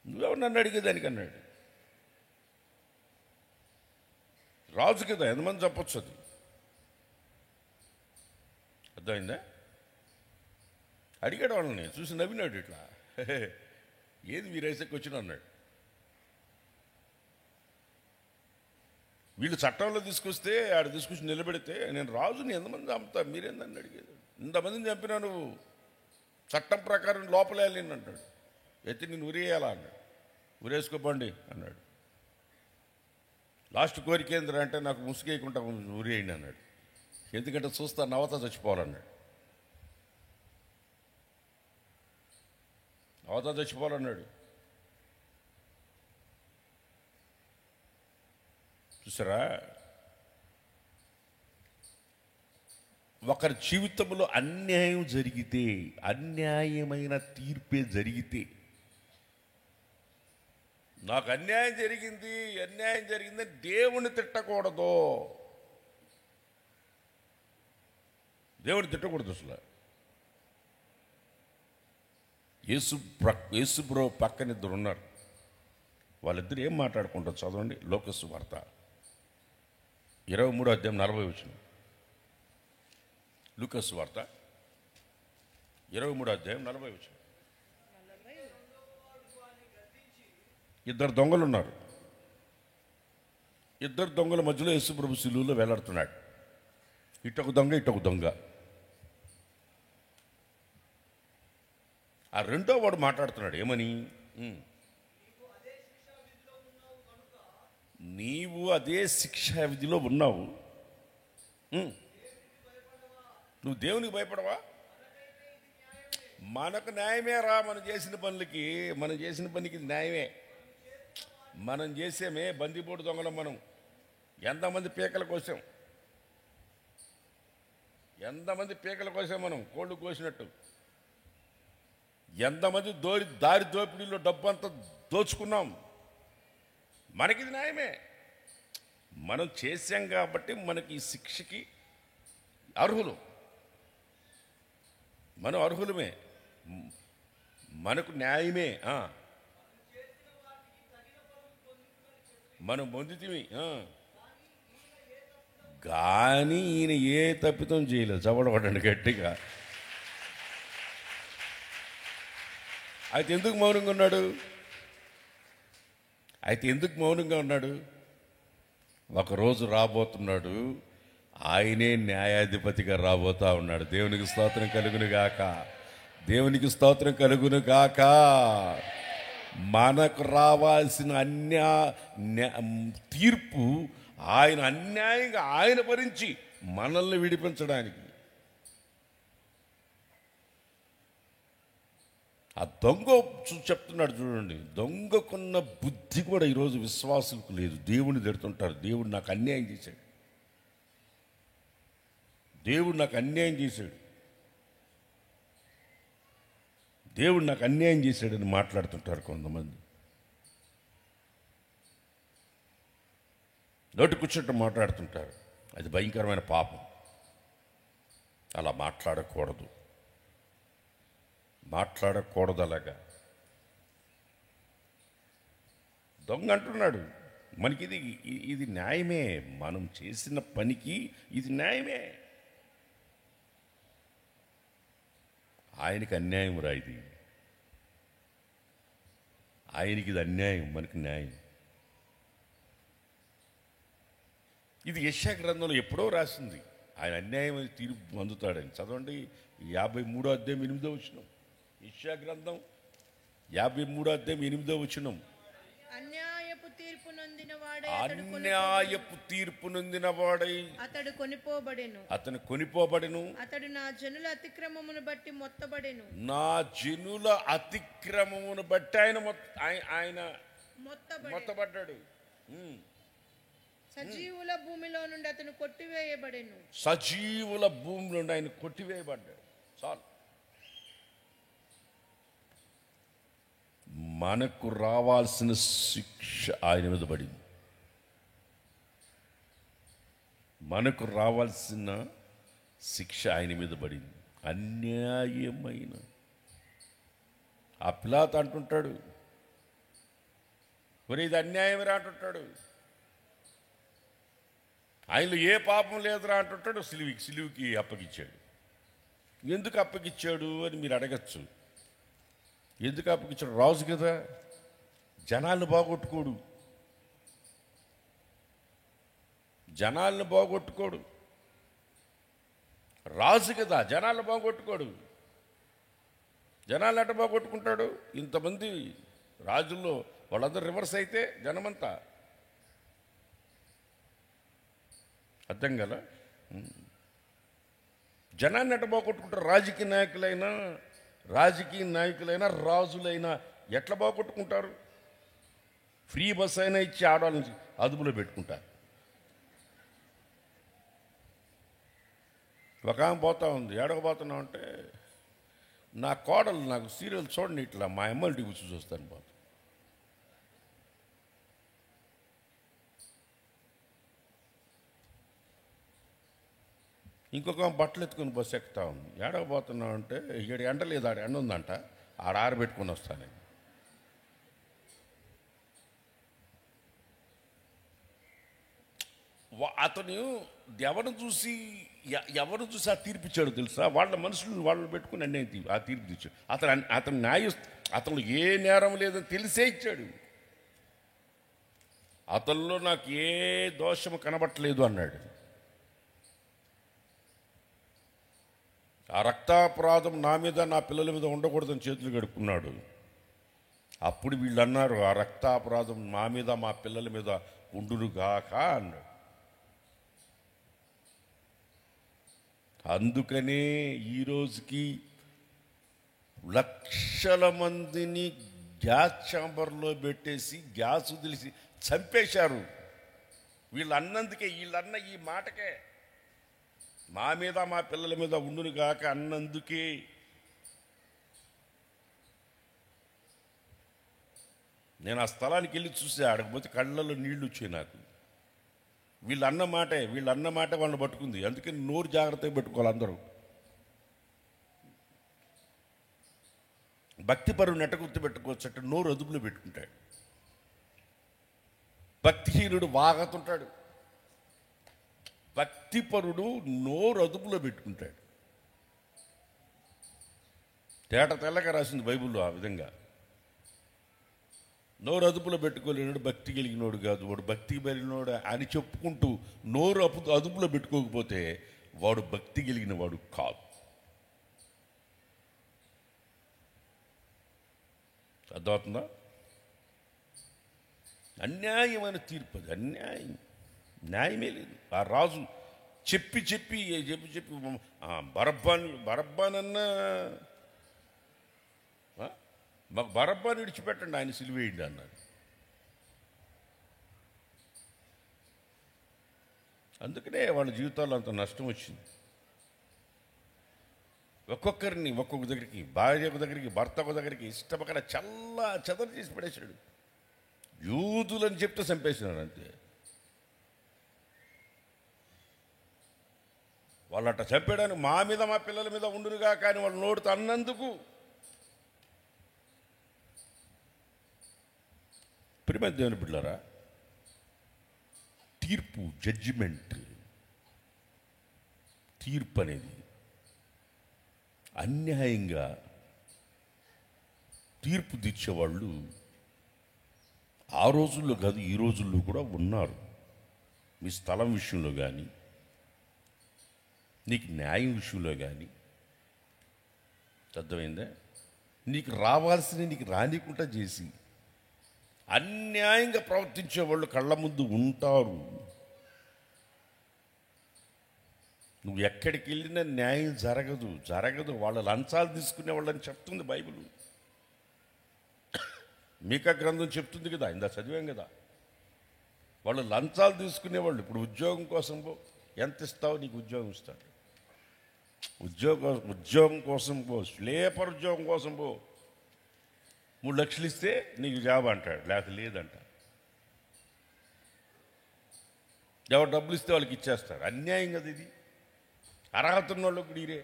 నువ్వెవరు నన్ను అడిగేదానికి అన్నాడు. రాజు కదా, ఎంతమంది చెప్పొచ్చు అది. అర్థమైందా? అడిగాడు వాళ్ళని, చూసి నవ్వినాడు ఇట్లా. ఏది మీరు రైసెక్కి వచ్చిన అన్నాడు. వీళ్ళు చట్టంలో తీసుకొస్తే ఆడ తీసుకొచ్చి నిలబెడితే, నేను రాజుని ఎంతమంది చంపుతా, మీరేందని అడిగేది. ఇంతమందిని చంపినా నువ్వు చట్టం ప్రకారం లోపలేయాలి అంటాడు. ఎత్తి నేను ఉరేయాలా అన్నాడు. ఉరేసుకోబండి అన్నాడు. లాస్ట్ కోరిక ఏంద్రా అంటే, నాకు ముసుగేయకుండా ఉరేయండి అన్నాడు. ఎందుకంటే చూస్తా నవత చచ్చిపోవాలన్నాడు. నవత చచ్చిపోవాలన్నాడు. చూసారా? ఒకరి జీవితంలో అన్యాయం జరిగితే, అన్యాయమైన తీర్పే జరిగితే, నాకు అన్యాయం జరిగిందని దేవుని తిట్టకూడదు. దేవుని తిట్టకూడదు అసలు. యేసు బ్రో పక్కన ఇద్దరు ఉన్నారు. వాళ్ళిద్దరు ఏం మాట్లాడుకుంటారు చదవండి. లోకసు వార్త 23:40. లూకాసు వార్త 23:40. ఇద్దరు దొంగలు ఉన్నారు. ఇద్దరు దొంగల మధ్యలో యేసుప్రభు శిలువలో వేలాడుతున్నాడు. ఇటొక దొంగ, ఇటొక దొంగ. ఆ రెండో వాడు మాట్లాడుతున్నాడు. ఏమని? నీవు అదే శిక్షా విధిలో ఉన్నావు, నువ్వు దేవునికి భయపడవా? మనకు న్యాయమే రా. మనం చేసిన పనికి న్యాయమే. మనం చేసేమే బందిపోటు దొంగలం. మనం ఎంతమంది పీకల కోసం మనం కోళ్ళు కోసినట్టు, ఎంతమంది దారి దోపిడీలో డబ్బు అంతా దోచుకున్నాం. మనకిది న్యాయమే. మనం చేశాం కాబట్టి మనకి ఈ శిక్షకి మనం అర్హులమే. మనకు న్యాయమే. మనం పొందితిమి కానీ ఈయన ఏ తప్పితం చేయలేదు. చవడబడండి గట్టిగా. అయితే ఎందుకు మౌనంగా ఉన్నాడు? ఒకరోజు రాబోతున్నాడు, ఆయనే న్యాయాధిపతిగా రాబోతా ఉన్నాడు. దేవునికి స్తోత్రం కలుగును గాక. మనకు రావాల్సిన తీర్పు ఆయన అన్యాయంగా ఆయన భరించి మనల్ని విడిపించడానికి. ఆ దొంగ చెప్తున్నాడు చూడండి, దొంగకున్న బుద్ధి కూడా ఈరోజు విశ్వాసులకు లేదు. దేవుని తిడుతుంటారు, దేవుడు నాకు అన్యాయం చేశాడని మాట్లాడుతుంటారు కొంతమంది. నోటి కూర్చుంటూ మాట్లాడుతుంటారు. అది భయంకరమైన పాపం. అలా మాట్లాడకూడదు అలాగా. దొంగ అంటున్నాడు, మనకి ఇది న్యాయమే, మనం చేసిన పనికి ఇది న్యాయమే. ఆయనకి అన్యాయం రా ఇది. ఆయనకి ఇది అన్యాయం, మనకి న్యాయం. ఇది యెషయా గ్రంథంలో ఎప్పుడో రాసింది. ఆయన అన్యాయం తీర్పు పొందుతాడని. చదవండి 53వ అధ్యాయం 8వ వచనం. యెషయా గ్రంథం 53వ అధ్యాయం 8వ వచనం. అన్యాయపు తీర్పు నొందిన వాడై అతడు కొనిపోబడెను. అతడు నా జనుల అతిక్రమమును బట్టి ఆయన మొత్తబడ్డాడు. సజీవుల భూమిలో నుండి అతను కొట్టివేయబడెను. ఆయన కొట్టివేయబడ్డాడు. చాలు. మనకు రావాల్సిన శిక్ష ఆయన మీద పడింది. అన్యాయమైన. ఆ పిలాతు అంటుంటాడు, మరి ఇది అన్యాయమరా అంటుంటాడు. ఆయనలో ఏ పాపం లేదురా అంటుంటాడు. సిలువుకి అప్పగించాడు. ఎందుకు అప్పగించాడు అని మీరు అడగచ్చు. ఎందుకు అప్పగించాడు? రాజు కదా, జనాలను బాగొట్టుకోడు. రాజు కదా, జనాలను బాగొట్టుకోడు. జనాలు ఎట్ట బాగొట్టుకుంటాడు? ఇంతమంది రాజుల్లో వాళ్ళందరూ రివర్స్ అయితే జనమంతా అర్థం కదా. జనాన్ని ఎట్ట బాగొట్టుకుంటారు? రాజకీయ నాయకులైనా రాజులైనా ఎట్లా బాగొట్టుకుంటారు? ఫ్రీ బస్ అయినా ఇచ్చి ఆడవాళ్ళని అదుపులో పెట్టుకుంటారు. ఒక ఆమె పోతా ఉంది, ఏడకపోతున్నావు అంటే, నా కోడలు నాకు సీరియల్ చూడండి ఇట్లా మా అమ్మల్ని టీవీ చూస్తాను పోతా. ఇంకొక బట్టలు ఎత్తుకుని బస్సు ఎక్కుతా ఉంది. ఏడకపోతున్నావు అంటే, ఇక్కడ ఎండ లేదు, ఆడ ఎండ ఉందంట, ఆడ ఆరబెట్టుకుని వస్తాను. అతను ఎవరు చూసి ఆ తీర్పిచ్చాడు తెలుసా? వాళ్ళ మనుషులను వాళ్ళు పెట్టుకుని అన్యాయం ఆ తీర్పు తెచ్చాడు. అతను ఏ నేరం లేదని తెలిసే ఇచ్చాడు. అతనిలో నాకు ఏ దోషము కనబట్టలేదు అన్నాడు. ఆ రక్తాపరాధం నా మీద నా పిల్లల మీద ఉండకూడదని చేతులు కడుక్కున్నాడు. అప్పుడు వీళ్ళు అన్నారు, ఆ రక్తాపరాధం నా మీద మా పిల్లల మీద ఉండునుగాక అన్నాడు. అందుకనే ఈరోజుకి లక్షల మందిని గ్యాస్ ఛాంబర్లో పెట్టేసి గ్యాస్ వదిలేసి చంపేశారు. వీళ్ళన్నందుకే, వీళ్ళన్న ఈ మాటకే, మా మీద మా పిల్లల మీద ఉండును గాక అన్నందుకే. నేను ఆ స్థలానికి వెళ్ళి చూసా. ఆడకపోతే కళ్ళల్లో నీళ్లు వచ్చాయి నాకు. వీళ్ళన్న మాటే వాళ్ళని పట్టుకుంది. అందుకని నోరు జాగ్రత్తగా పెట్టుకోవాలి అందరూ. భక్తి పరువు నెట్టగుర్తు పెట్టుకోవచ్చు అంటే నోరు అదుపులో పెట్టుకుంటాడు. భక్తిహీనుడు వాగతుంటాడు, భక్తిపరుడు నోరు అదుపులో పెట్టుకుంటాడు. తేట తెల్లగా రాసింది బైబిల్లో ఆ విధంగా. నోరు అదుపులో పెట్టుకోలేనాడు భక్తి కలిగినోడు కాదు. వాడు భక్తి కలిగినోడు అని చెప్పుకుంటూ నోరు అదుపులో పెట్టుకోకపోతే వాడు భక్తి కలిగిన వాడు కాదు. అర్థమవుతుందా? అన్యాయమైన తీర్పు అది, అన్యాయం, న్యాయమే లేదు. ఆ రాజు చెప్పి చెప్పి చెప్పి చెప్పి బరబ్బానన్నా మాకు బరబ్బాని విడిచిపెట్టండి, ఆయన సిలువేయండి అన్నాడు. అందుకనే వాళ్ళ జీవితాల్లో అంత నష్టం వచ్చింది. ఒక్కొక్కరిని ఒక్కొక్క దగ్గరికి, భార్య ఒక దగ్గరికి, భర్త ఒక దగ్గరికి ఇష్టపక్కన చెదరు చేసి పడేశాడు. యూదులని చెప్తే చంపేసినాడు అంతే. వాళ్ళు అట్ట చంపేయడానికి మా మీద మా పిల్లల మీద ఉండునుగా, కానీ వాళ్ళు నోడుతూ అన్నందుకు. ప్రియమైన దేవుని బిడ్డలారా, తీర్పు, జడ్జిమెంట్, తీర్పు అనేది అన్యాయంగా తీర్పు తీర్చేవాళ్ళు ఆ రోజుల్లో కాదు, ఈ రోజుల్లో కూడా ఉన్నారు. మీ స్థలం విషయంలో కానీ, నీకు న్యాయం విషయంలో కానీ, అర్థమైందా? నీకు రావాల్సిన నీకు రానికుండా చేసి అన్యాయంగా ప్రవర్తించే వాళ్ళు కళ్ళ ముందు ఉంటారు. నువ్వు ఎక్కడికి వెళ్ళినా న్యాయం జరగదు. వాళ్ళ లంచాలు తీసుకునే వాళ్ళని చెప్తుంది బైబిల్. మీకా గ్రంథం చెప్తుంది కదా, ఇందా చదివాం కదా. వాళ్ళు లంచాలు తీసుకునేవాళ్ళు. ఇప్పుడు ఉద్యోగం కోసం పో, ఎంత ఇస్తావు, నీకు ఉద్యోగం ఇస్తాడు. ఉద్యోగం కోసం పో, స్లీపర్ ఉద్యోగం కోసం పో, 3 లక్షలు ఇస్తే నీకు జాబ్ అంటాడు, లేకపోతే లేదంట. ఎవరు డబ్బులు ఇస్తే వాళ్ళకి ఇచ్చేస్తారు. అన్యాయం కదా ఇది. అర్హత ఉన్న వాళ్ళకి డీరే.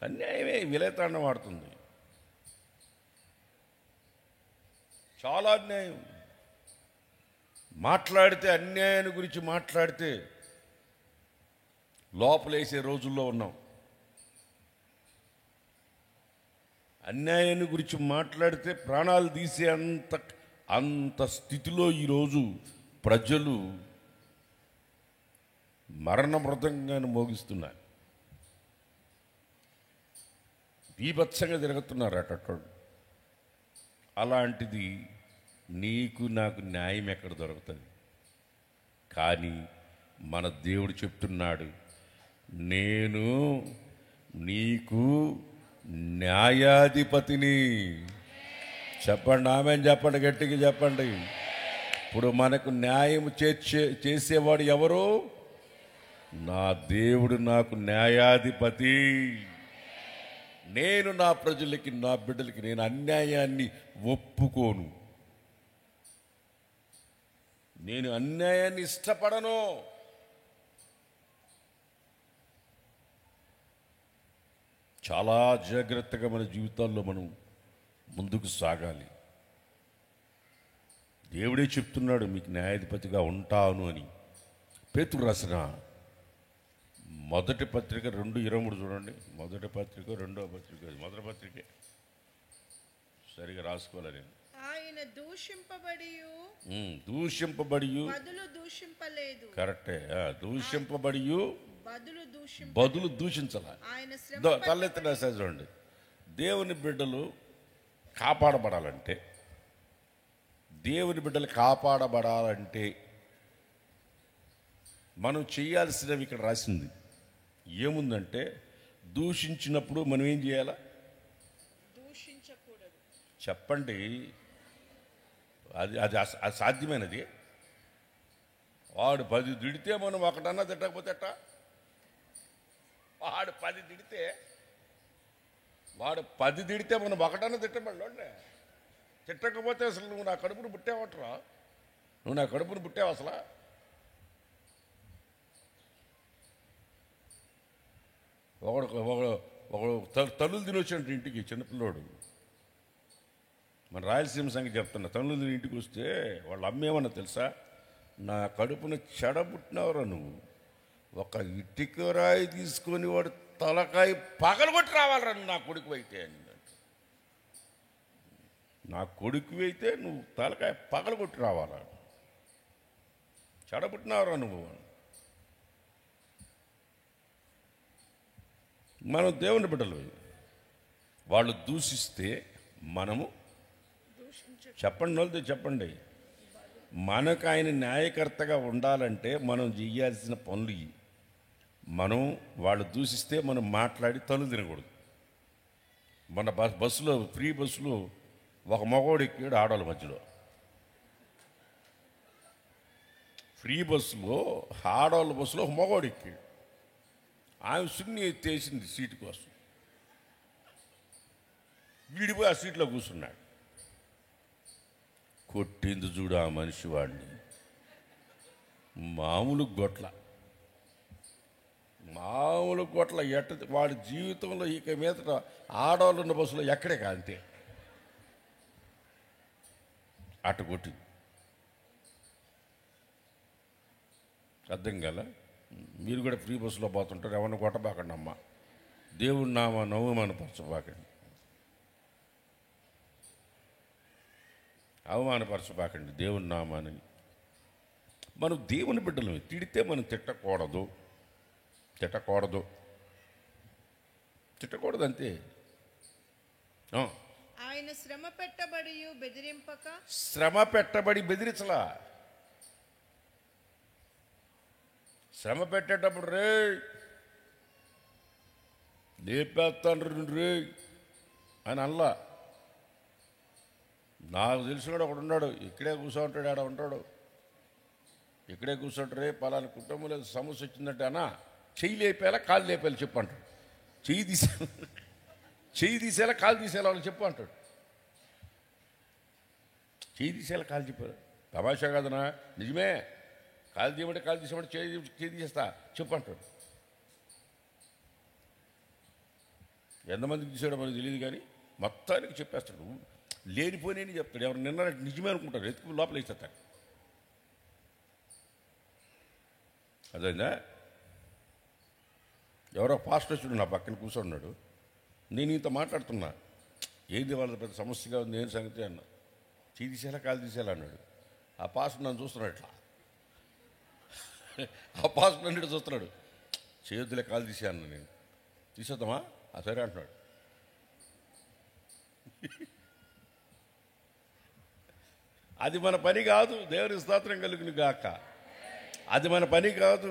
అన్యాయమే విలేతాండం ఆడుతుంది. చాలా అన్యాయం. మాట్లాడితే అన్యాయాన్ని గురించి మాట్లాడితే లోపలేసే రోజుల్లో ఉన్నాం. అన్యాయాన్ని గురించి మాట్లాడితే ప్రాణాలు తీసే అంత స్థితిలో ఈరోజు ప్రజలు మరణ మృదంగాన్ని మోగిస్తున్నారు. బీభత్సంగా తిరుగుతున్నారు అటోళ్ళు. అలాంటిది నీకు నాకు న్యాయం ఎక్కడ దొరుకుతుంది? కానీ మన దేవుడు చెప్తున్నాడు, నేను నీకు న్యాయాధిపతిని. చెప్పండి, ఆమెను చెప్పండి, గట్టిగా చెప్పండి. ఇప్పుడు మనకు న్యాయం చేసేవాడు ఎవరు? నా దేవుడు నాకు న్యాయాధిపతి. నేను నా ప్రజలకి, నా బిడ్డలకి నేను అన్యాయాన్ని ఒప్పుకోను. నేను అన్యాయాన్ని ఇష్టపడను. చాలా జాగ్రత్తగా మన జీవితాల్లో మనం ముందుకు సాగాలి. దేవుడే చెప్తున్నాడు మీకు న్యాయాధిపతిగా ఉంటాను అని. పేతురు రాసిన మొదటి పత్రిక 2:23 చూడండి. మొదటి పత్రిక, రెండవ పత్రిక, మొదటి పత్రికే సరిగా రాసుకోవాలి నేను. ఆయన దూషింపబడి బదులు దూషింపలేదు. కరెక్టే. దూషింపబడి బదులు దూషించాల. ఆయన తలెత్తిన చూడండి. దేవుని బిడ్డలు కాపాడబడాలంటే, మనం చేయాల్సినవి ఇక్కడ రాసింది ఏముందంటే, దూషించినప్పుడు మనం ఏం చేయాలా? దూషించకూడదు. చెప్పండి, అది సాధ్యమైనది. వాడు 10 తిడితే మనం ఒకటన్నా తిట్టకపోతే ఎట్టా? వాడు 10 తిడితే మనం ఒకటన్నా తిట్టబడి. తిట్టకపోతే అసలు నువ్వు నా కడుపును పుట్టావట్రా? నువ్వు నా కడుపును పుట్టావు అసలు? ఒకడు తల్లులు తినొచ్చినట్టు ఇంటికి చిన్నపిల్లోడు మన రాయలసీమ సంగతి చెప్తున్నా. తమిళ ఇంటికి వస్తే వాళ్ళ అమ్మేమన్నా తెలుసా, నా కడుపున చెడబుట్టినవరా నువ్వు, ఒక ఇటుక రాయి తీసుకొని వాడు తలకాయ పగలగొట్టి రావాలరా నువ్వు నా కొడుకు అయితే అని. నా కొడుకు అయితే నువ్వు తలకాయ పగలగొట్టి రావాలా, చెడబుట్టినవరా నువ్వు. మనం దేవుని బిడ్డలు, వాళ్ళు దూషిస్తే మనము చెప్పండి, వాళ్ళతో చెప్పండి. మనకు ఆయన న్యాయకర్తగా ఉండాలంటే మనం చేయాల్సిన పనులు ఇవి. మనం వాళ్ళు దూషిస్తే మనం మాట్లాడి తను తినకూడదు. మన బస్సులో ఫ్రీ బస్సులో ఒక మగవాడు ఎక్కాడు ఆడవాళ్ళ మధ్యలో. ఫ్రీ బస్సులో ఆడవాళ్ళ బస్సులో ఒక మగవాడు ఎక్కాడు. ఆమె సున్ని ఎత్తేసింది సీటు కోసం, వీడిపోయి ఆ సీట్లో కూర్చున్నాడు. కొట్టింది చూడు ఆ మనిషి వాడిని, మామూలు గొట్ల వాడి జీవితంలో ఇక మీదట ఆడవాళ్ళు ఉన్న బస్సులో ఎక్కడే కాంతే అట్ట కొట్టింది. అర్థం కాల. మీరు కూడా ఫ్రీ బస్సులో పోతుంటారు, ఎవరిని కొట్టబాకండి అమ్మ, దేవుడి నామ అవమానపరచబాకండి, అవమానపరచబాకండి దేవుని నామాని. మనం దేవుని బిడ్డలు, తిడితే మనం తిట్టకూడదు అంతే. ఆయన శ్రమ పెట్టబడి బెదిరించలా. శ్రమ పెట్టేటప్పుడు రే లేపేస్తాను రే అని అల్లా. నాకు తెలిసినాడు ఒకడు ఉన్నాడు, ఇక్కడే కూర్చోంటాడు, ఆడ ఉంటాడు, ఇక్కడే కూర్చోంటారు. రే పలానా కుటుంబంలో సమస్య వచ్చిందంటే అన్నా చెయ్యి లేపేలా కాలు లేపేలా చెప్పు అంటాడు. చెయ్యి తీసేలా కాలు తీసేలా వాళ్ళు చెప్పు అంటాడు. చెయ్యి తీసేలా కాలు చెప్పారు, తమాషా కాదనా, నిజమే. కాలు తీయమంటే కాలు తీసేమంటే చేయి తీసేస్తా చెప్పు అంటాడు. ఎంతమందికి తీసాడో మనకు తెలియదు కానీ మొత్తానికి చెప్పేస్తాడు. లేనిపోయినని చెప్తాడు. ఎవరు నిన్నట్టు నిజమే అనుకుంటారు, ఎత్తుకు లోపల వేసేస్తాడు. అదైందా? ఎవరో పాస్టర్ వచ్చాడు, నా పక్కన కూర్చున్నాడు. నేను ఇంత మాట్లాడుతున్నా, ఏంది వాళ్ళ పెద్ద సమస్యగా ఉంది, ఏం సంగతి అన్నా. చేయి తీసేలా కాలు తీసేలా అన్నాడు. ఆ పాస్టర్ నన్ను చూస్తున్నాడు ఇట్లా, ఆ పాస్టర్ నన్ను చూస్తున్నాడు. చేతులే కాలు తీసేయన్నా. నేను తీసేద్దామా? సరే అంటున్నాడు. అది మన పని కాదు. దేవుని స్తోత్రం కలుగును గాక. అది మన పని కాదు.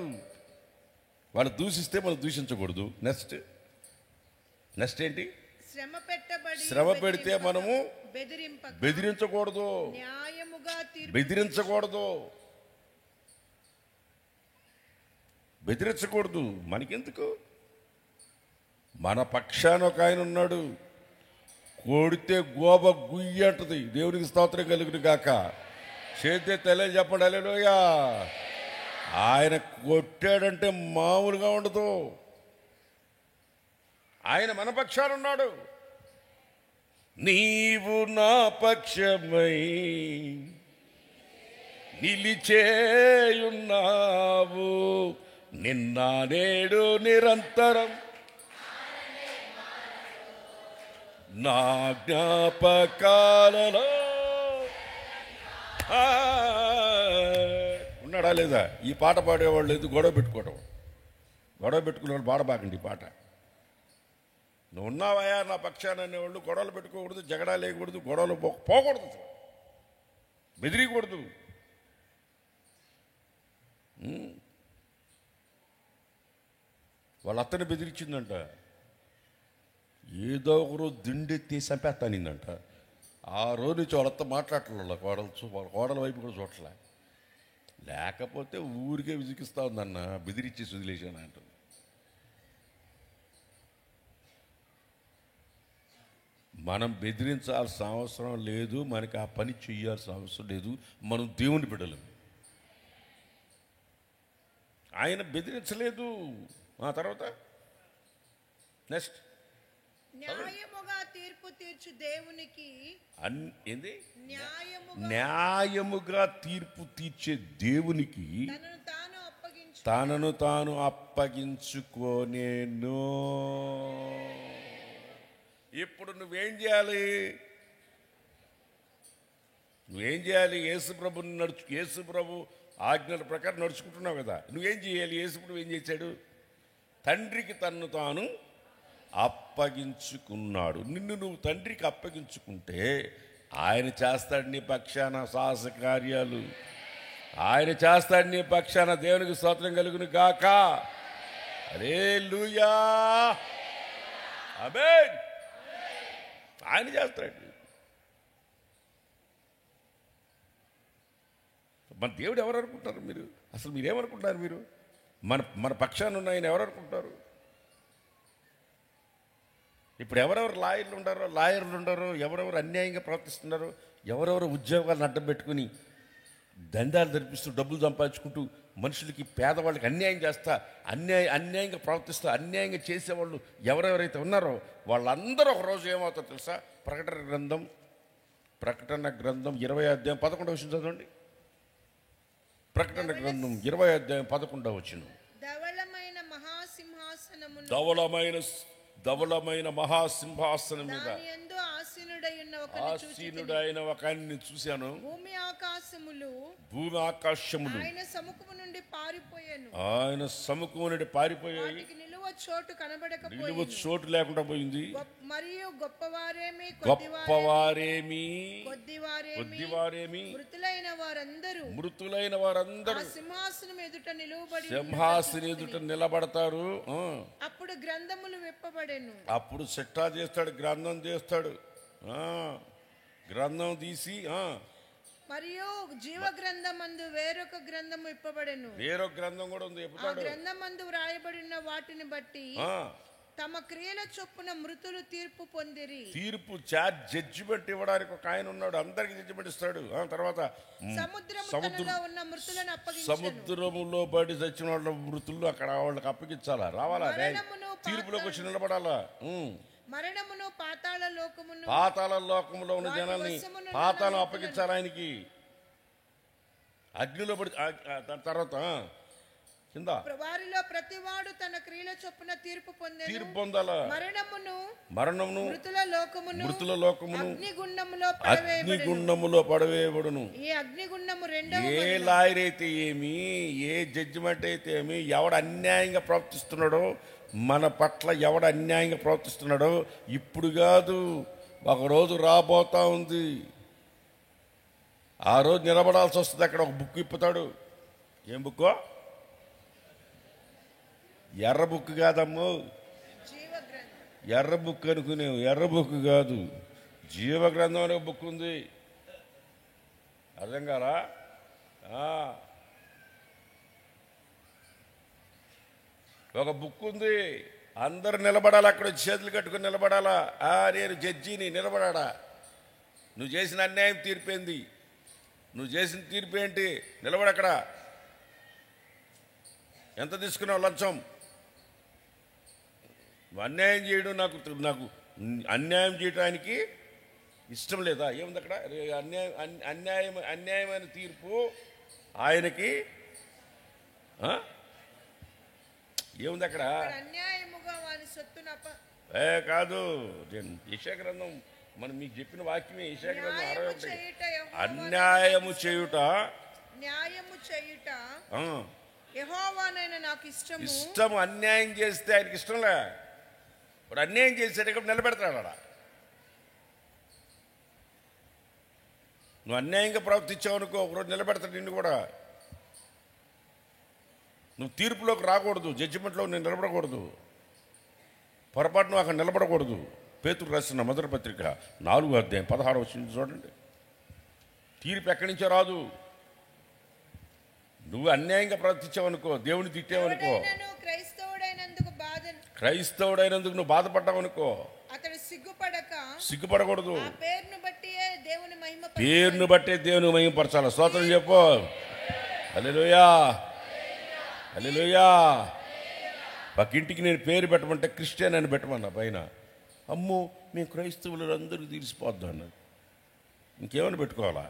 వాళ్ళు దూషిస్తే మనం దూషించకూడదు. నెక్స్ట్ ఏంటి? శ్రమ పెడితే మనము బెదిరించకూడదు, బెదిరించకూడదు. మనకెందుకు? మన పక్షాన ఒక ఆయన ఉన్నాడు, కొడితే గోబ గుయ్యి అంటది. దేవునికి స్తోత్రం కలుగును గాక. చేతే తెలే చెప్పండి హల్లెలూయా. ఆయన కొట్టాడంటే మామూలుగా ఉండదు. ఆయన మన పక్షాన ఉన్నాడు. నీవు నా పక్షమై నిలిచేయున్నావు, నిన్న నేడు నిరంతరం నా జ్ఞాపకాలలో. ఉన్నాడా లేదా? ఈ పాట పాడేవాళ్ళు లేదు, గొడవ పెట్టుకునే వాళ్ళు పాడబాకండి ఈ పాట. నువ్వు ఉన్నావయా నా పక్షాన అనేవాళ్ళు గొడవలు పెట్టుకోకూడదు, జగడా లేకూడదు, గొడవలు పోకూడదు, బెదిరియకూడదు. వాళ్ళ అత్తని బెదిరించిందంట. ఏదో ఒకరు దిండెత్తి చంపేస్తానిందంట. ఆ రోజు నుంచి వాళ్ళతో మాట్లాడట్ల, కోడల వైపు కూడా చూడలే. లేకపోతే ఊరికే విసిగిస్తా ఉందన్న, బెదిరించి వదిలేసాను అంటుంది. మనం బెదిరించాల్సిన అవసరం లేదు, మనకి ఆ పని చేయాల్సిన అవసరం లేదు. మనం దేవుని బిడ్డలు. ఆయన బెదిరించలేదు. ఆ తర్వాత నెక్స్ట్ న్యాయముగా తీర్పు తీర్చు దేవునికి ఏంది న్యాయముగా న్యాయముగా తీర్పు తీర్చే దేవునికి తనను తాను తనను తాను అప్పగించు అప్పగించుకోనేను. ఇప్పుడు నువ్వేం చేయాలి? యేసు ప్రభు ఆజ్ఞల ప్రకారం నడుచుకుంటున్నావు కదా, నువ్వేం చేయాలి? యేసు ప్రభు ఏం చేశాడు? తండ్రికి తన్ను తాను అప్పగించుకున్నాడు. నిన్ను నువ్వు తండ్రికి అప్పగించుకుంటే ఆయన చేస్తాడు నీ పక్షాన సాహస కార్యాలు. ఆయన చేస్తాడు నీ పక్షాన. దేవునికి స్తోత్రం కలుగును గాక. హల్లెలూయా, ఆమేన్. ఆయన చేస్తాడు. మన దేవుడు ఎవరు అనుకుంటారు మీరు? అసలు మీరేమనుకుంటారు? మీరు మన పక్షాన ఉన్న ఆయన ఎవరు అనుకుంటారు? ఇప్పుడు ఎవరెవరు లాయర్లు ఉండరు, ఎవరెవరు అన్యాయంగా ప్రవర్తిస్తున్నారు, ఎవరెవరు ఉద్యోగాలను అడ్డం పెట్టుకుని దండాలు జరిపిస్తూ డబ్బులు సంపాదించుకుంటూ మనుషులకి, పేదవాళ్ళకి అన్యాయం చేస్తా, అన్యాయంగా ప్రవర్తిస్తూ అన్యాయంగా చేసేవాళ్ళు ఎవరెవరైతే ఉన్నారో వాళ్ళందరూ ఒకరోజు ఏమవుతారో తెలుసా? ప్రకటన గ్రంథం 20 చదవండి. ప్రకటన గ్రంథం 20 ధవళమైన మహాసింహాసనమును ధవళమైన మహాసింహాసనం మీద దాని యందు ఆసీనుడైన ఒక ఆయన్ని చూశాను. భూమి ఆకాశములు ఆయన సముఖము నుండి పారిపోయాయి. వాటికి నిలువ చోటు నిలువ చోటు లేకుండా పోయింది. మరియు గొప్పవారేమి కొద్దివారేమి మృతులైన వారందరూ సింహాసనం ఎదుట నిలబడతారు. అప్పుడు గ్రంథములు విప్పబడెను. అప్పుడు చట్టా చేస్తాడు, గ్రంథం చేస్తాడు. గ్రంథం తీసి మరియు జీవ గ్రంథమందు వేరొక గ్రంథము ఇప్పబడెను. వేరొక గ్రంథం కూడా ఉంది. గ్రంథమందు వ్రాయబడిన వాటిని బట్టి తమ క్రియల చొప్పున మృతులు తీర్పు పొందిరి. జడ్జిమెంట్ ఇవ్వడానికి ఒక ఆయన ఉన్నాడు, అందరికి జడ్జిమెంట్ ఇస్తాడు. తర్వాత సముద్రములో పడి చచ్చిన వాళ్ళ మృతులు అక్కడ వాళ్ళకి అప్పగించాలా, రావాలా, తీర్పులోకి వచ్చి నిలబడాలా. మరణమును పాతాళ లోకములో ఉన్న జనాల్ని పాతాళం అప్పగించాలి ఆయనకి. అగ్నిలో పడి తర్వాత కింద వారిలో ప్రతివాడు తన క్రియల చొప్పున తీర్పు పొందాల. మరణమును మృతుల లోకమును అగ్నిగుండములో పడవేయబడును. ఏ లాయర్ అయితే ఏమి, ఏ జడ్జిమెంట్ అయితే ఏమి, ఎవడు అన్యాయంగా ప్రవర్తిస్తున్నాడో, మన పట్ల ఎవడు అన్యాయంగా ప్రవర్తిస్తున్నాడో ఇప్పుడు కాదు, ఒకరోజు రాబోతా ఉంది. ఆ రోజు నిలబడాల్సి వస్తుంది. అక్కడ ఒక బుక్ ఇప్పుతాడు. ఏం బుక్కో? ఎర్ర బుక్ కాదమ్మో, ఎర్ర బుక్ అనుకునేవు. ఎర్ర బుక్ కాదు, జీవ గ్రంథం అనే బుక్ ఉంది. అర్థం కాలా? ఒక బుక్ ఉంది. అందరు నిలబడాలి. అక్కడ చేతులు కట్టుకుని నిలబడాలా. నేను జడ్జిని, నిలబడా. నువ్వు చేసిన అన్యాయం తీర్పేంది? నువ్వు చేసిన తీర్పు ఏంటి? నిలబడక్కడ. ఎంత తీసుకున్నావు లంచం? నువ్వు అన్యాయం చేయడం నాకు అన్యాయం చేయడానికి ఇష్టం లేదా? ఏముంది అక్కడ? అన్యాయమైన తీర్పు ఆయనకి ఏముంది అక్కడ? కాదు, యెషయా గ్రంథం మనం మీకు చెప్పిన వాక్యమే. యెషయా గ్రంథం 61. అన్యాయము చేయుట యెహోవానైన నాకు ఇష్టము. అన్యాయం చేస్తే ఆయనకి ఇష్టంలే. ఇప్పుడు అన్యాయం చేసేటప్పుడు నిలబెడతాడు ఆడ. నువ్వు అన్యాయంగా ప్రవర్తించావు అనుకో, ఒకరోజు నిలబెడతాడు నిన్ను కూడా. నువ్వు తీర్పులోకి రాకూడదు, జడ్జిమెంట్లో నేను నిలబడకూడదు, పొరపాటును అక్కడ నిలబడకూడదు. పేతురు రాసిన మొదటి పత్రిక 4:16 చూడండి. తీర్పు ఎక్కడి నుంచో రాదు. నువ్వు అన్యాయంగా ప్రవర్తించావనుకో, దేవుని తిట్టావనుకో, క్రైస్తవుడైనందుకు నువ్వు బాధపడ్డావనుకో, అతడు సిగ్గుపడకూడదు. పేరును బట్టే దేవుని మహిమపరచాలి. స్తోత్రం చెప్పు. హల్లెలూయా, హల్లెలూయా. పక్కింటికి నేను పేరు పెట్టమంటే క్రిస్టియన్ అని పెట్టమన్నా పైన. అమ్మో మేము క్రైస్తవులు అందరూ తీరిసిపోద్దాం అన్నాడు. ఇంకేమైనా పెట్టుకోవాలా?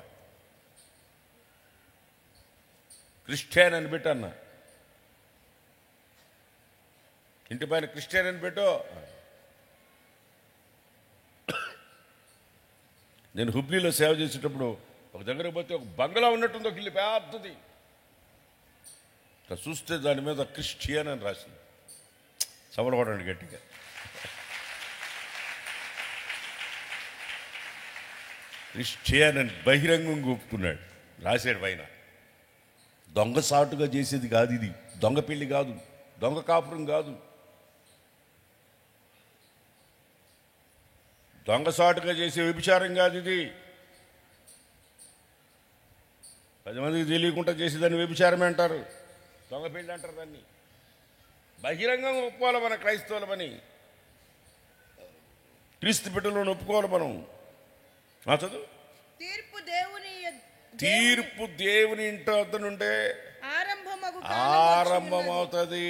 క్రిస్టియన్ అని పెట్టన్న, ఇంటి పైన క్రిస్టియన్ అని పెట్టు. నేను హుబ్లీలో సేవ చేసేటప్పుడు ఒక దగ్గరకు పోతే ఒక బంగ్లా ఉన్నట్టుంది, ఒక ఇల్లు పెద్దది. చూస్తే దాని మీద క్రిస్టియన్ అని రాసింది. చవలపడండి గట్టిగా. క్రిస్టియన్ అని బహిరంగంగా ఒప్పుకున్నాడు, రాశాడు పైన. దొంగ సాటుగా చేసేది కాదు ఇది, దొంగ పెళ్లి కాదు, దొంగ కాపురం కాదు, దొంగసాటుగా చేసే వ్యభిచారం కాదు ఇది. 10 మందికి తెలియకుండా చేసేదాన్ని వ్యభిచారమే అంటారు, దొంగ పెళ్లి అంటారు దాన్ని. బహిరంగంగా ఒప్పుకోవాలి మన క్రైస్తవులమని, క్రీస్తు బిడ్డలను ఒప్పుకోవాలి మనం. చదువు. తీర్పు దేవుని ఇంటి వద్ద నుండే ఆరంభమవుతుంది.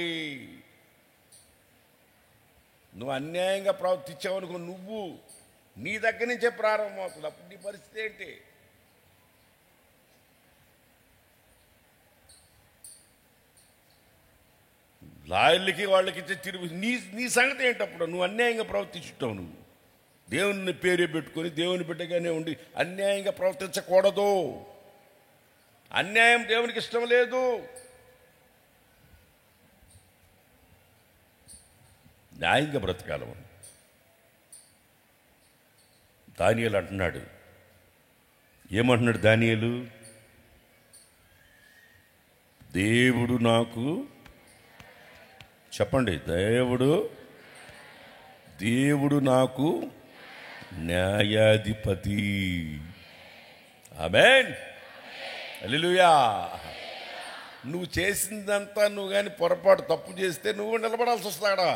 నువ్వు అన్యాయంగా ప్రవర్తించావనుకో, నువ్వు నీ దగ్గర నుంచే ప్రారంభం అవుతుంది. అప్పుడు నీ పరిస్థితి ఏంటి? లాయర్లకి వాళ్ళకి ఇచ్చే తీర్పు నీ సంగతి ఏంటప్పుడు? నువ్వు అన్యాయంగా ప్రవర్తించుంటావు. నువ్వు దేవుని పేరే పెట్టుకొని దేవుని బిడ్డగానే ఉండి అన్యాయంగా ప్రవర్తించకూడదు. అన్యాయం దేవునికి ఇష్టం లేదు. న్యాయంగా బ్రతకాలి మనం. దానియేలు అంటున్నాడు, ఏమంటున్నాడు దానియేలు? దేవుడు నాకు, చెప్పండి, దేవుడు నాకు న్యాయాధిపతి. ఆమేన్, హల్లెలూయా. నువ్వు చేసిందంతా నువ్వు కానీ పొరపాటు తప్పు చేస్తే నువ్వు నిలబడాల్సి వస్తాడా?